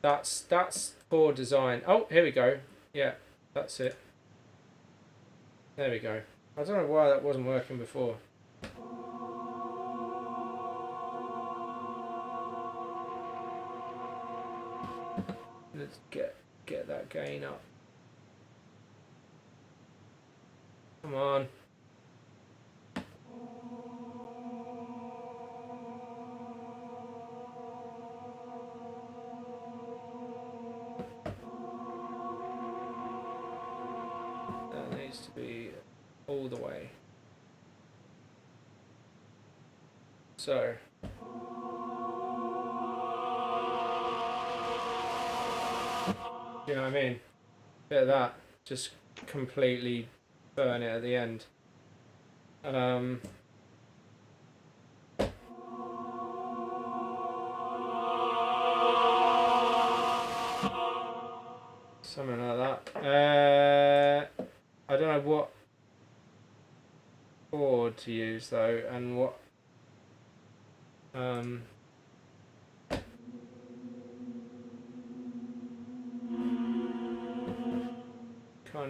That's poor design. Oh, here we go. Yeah, that's it. There we go. I don't know why that wasn't working before. Let's get that gain up. Come on. That needs to be all the way. So. You know what I mean? Bit of that. Just completely burn it at the end. Something like that. I don't know what chord to use though, and what kind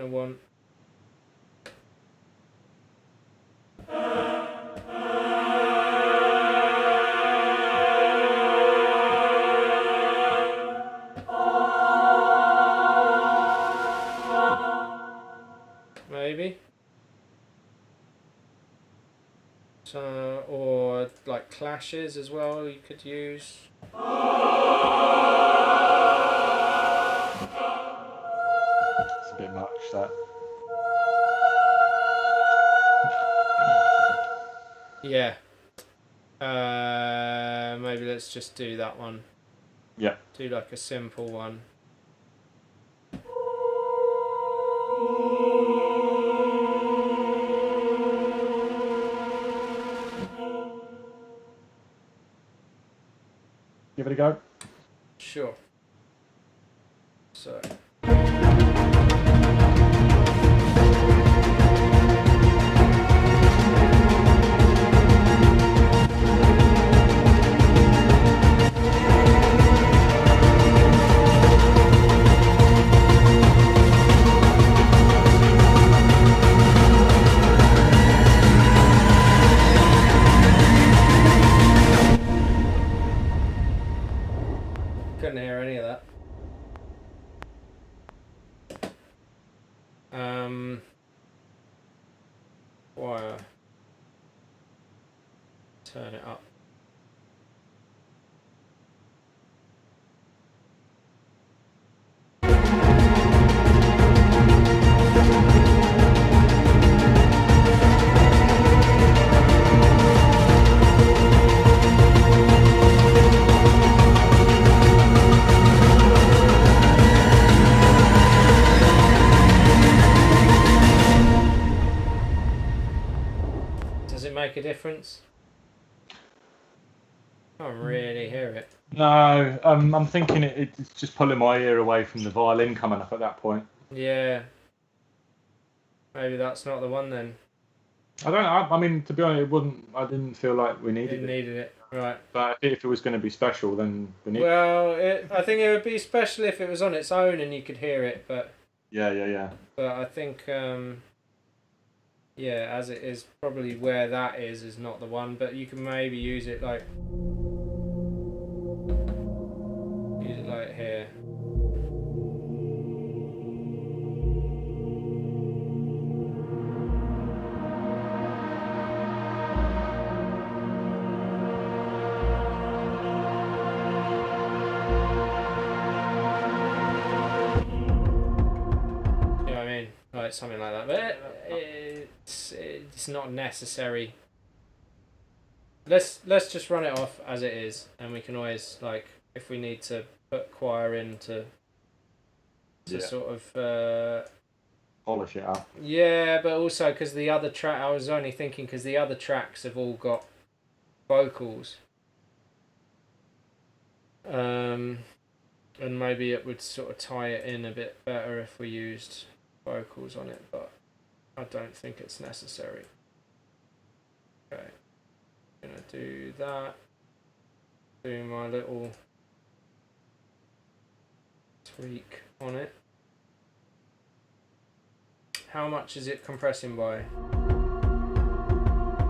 of want. So, or like clashes as well. You could use. It's a bit much that. Yeah. Maybe let's just do that one. Yeah. Do like a simple one. Give it a go. Sure. So. Couldn't hear any of that. Wire. Turn it up. Does it make a difference? I can't really hear it. No, I'm thinking it's just pulling my ear away from the violin coming up at that point. Yeah. Maybe that's not the one then. I don't know. I mean, to be honest, it wouldn't. I didn't feel like we needed It it. needed it, right? But if it was going to be special, then we need. Well, I think it would be special if it was on its own and you could hear it, but Yeah. but I think yeah, as it is, probably where that is not the one. But you can maybe use it like here. Like something like that, but it's not necessary. Let's just run it off as it is, and we can always, like, if we need to put choir in to sort of polish it up. Yeah, but also because the other track, I was only thinking because the other tracks have all got vocals, and maybe it would sort of tie it in a bit better if we used vocals on it, but I don't think it's necessary. Okay, I'm gonna do that. Do my little tweak on it. How much is it compressing by?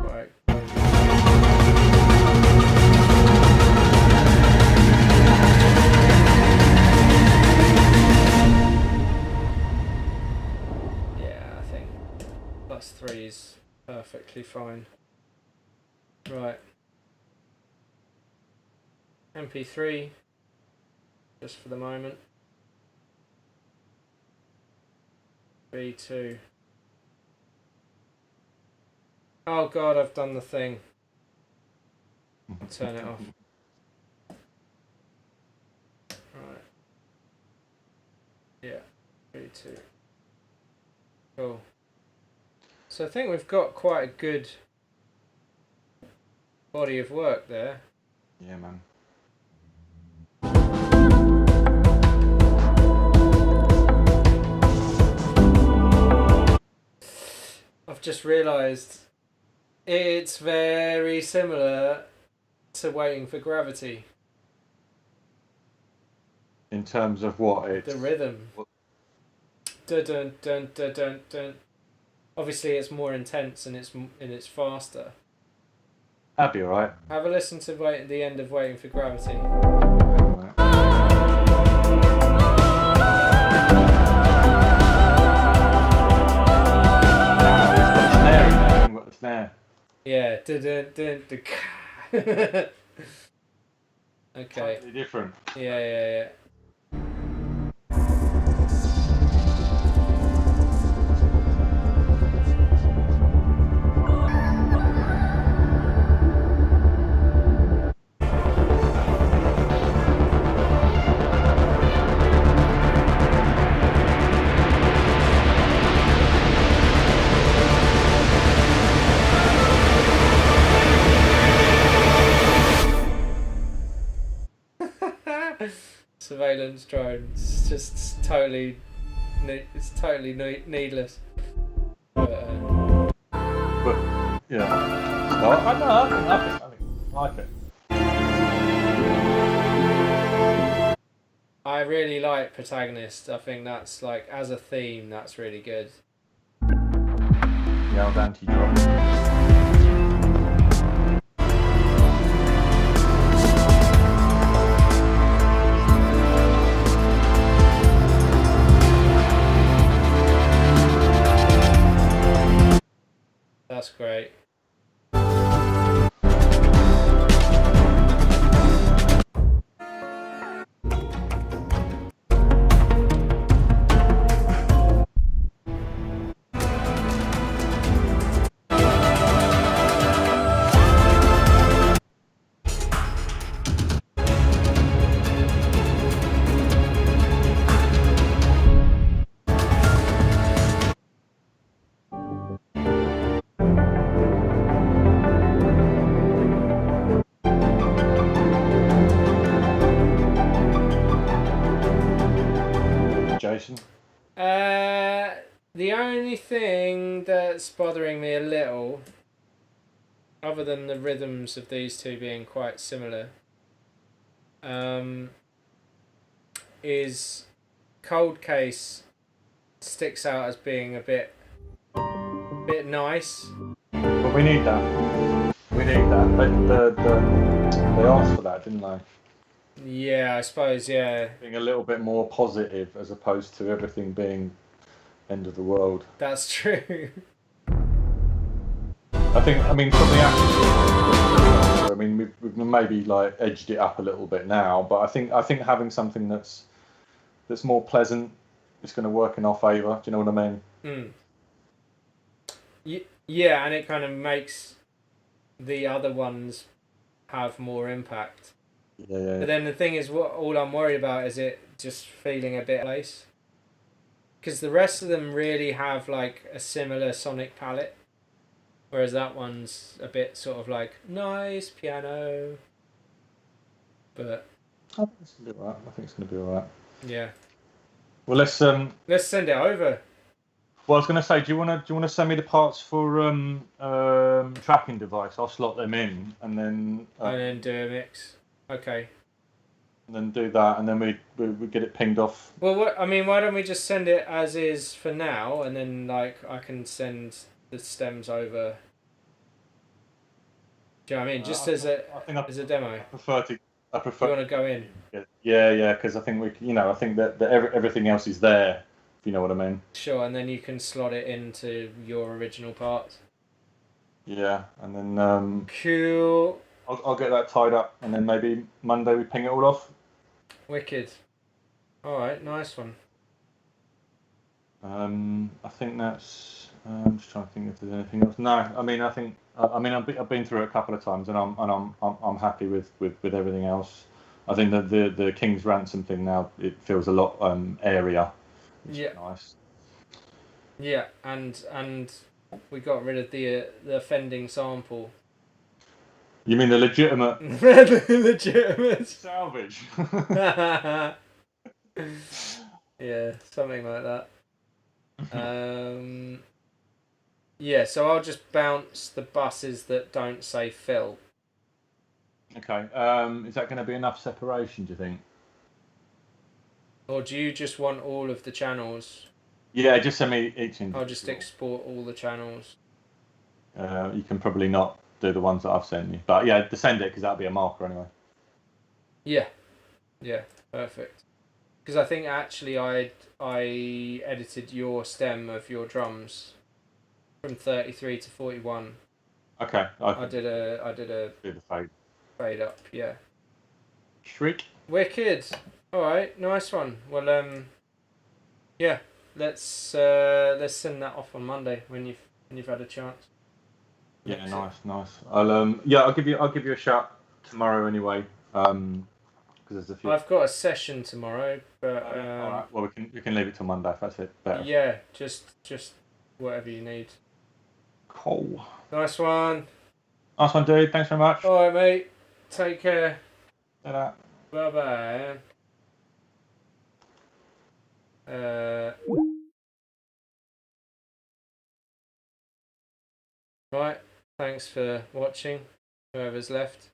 Right. +3 is perfectly fine. Right. MP3, just for the moment. B2. Oh god, I've done the thing. I'll turn it off. Right. Yeah, B2. Cool. So I think we've got quite a good body of work there. Yeah, man. I've just realised it's very similar to Waiting for Gravity. In terms of what? It's the rhythm. Dun dun dun dun dun dun. Obviously, it's more intense and it's faster. That'd be alright. Have a listen to the end of Waiting for Gravity. Snare. Yeah. Okay. Totally different. Yeah, yeah, yeah. Surveillance drone. It's just totally, it's totally needless. But, Yeah. No, I know. I like it. I really like Protagonist. I think that's like, as a theme, that's really good. The old anti-drop. That's great. Jason. The only thing that's bothering me a little, other than the rhythms of these two being quite similar, is Cold Case sticks out as being a bit nice. But we need that. We need that. They asked for that, didn't they? Yeah, I suppose. Yeah, Being a little bit more positive as opposed to everything being end of the world. that's true. I mean, from the action, I mean, we've maybe like edged it up a little bit now, but I think having something that's more pleasant is going to work in our favour. Do you know what I mean? Yeah, and it kind of makes the other ones have more impact. Yeah. But then the thing is, what all I'm worried about is it just feeling a bit place. Because the rest of them really have like a similar sonic palette, whereas that one's a bit sort of like nice piano. But I think it's going to be alright. I think it's going to be alright. yeah, Well, let's send it over. Well, I was going to say, do you want to send me the parts for tracking device? I'll slot them in, and then do a mix. Okay. and then do that, and then we get it pinged off. Well, why don't we just send it as is for now, and then like I can send the stems over. Do you know what I mean? Just as a demo. I prefer. You want to go in? Yeah, because I think I think that everything else is there. If you know what I mean. Sure, and then you can slot it into your original parts. Yeah, and then Cool. I'll get that tied up, and then maybe Monday we ping it all off. Wicked. All right, nice one. I think that's. I'm just trying to think if there's anything else. No, I mean I've been through it a couple of times, and I'm happy with everything else. I think that the King's Ransom thing now, it feels a lot airier. Yeah. Nice. Yeah, and we got rid of the offending sample. You mean the legitimate The legitimate salvage? Yeah, something like that. Yeah, so I'll just bounce the buses that don't say Phil. Okay. Is that going to be enough separation, do you think? Or do you just want all of the channels? Yeah, just send me each individual. I'll just export all the channels. You can probably not do the ones that I've sent you, but yeah, send it because that'll be a marker anyway. Yeah, perfect. Because I think actually I edited your stem of your drums from 33 to 41. Okay, I did a do the fade. fade up. Yeah. Shriek. Wicked. All right, nice one. Well, yeah, let's send that off on Monday when you've had a chance. Yeah, Mix it. nice. I'll give you a shout tomorrow anyway. Because there's a few. I've got a session tomorrow, but Oh, yeah. All right. Well, we can leave it till Monday if that's it. Better. yeah, just whatever you need. Cool. Nice one. Nice one, dude. Thanks very much. All right, mate. Take care. Ta-da. Bye bye. Right. Thanks for watching. Whoever's left.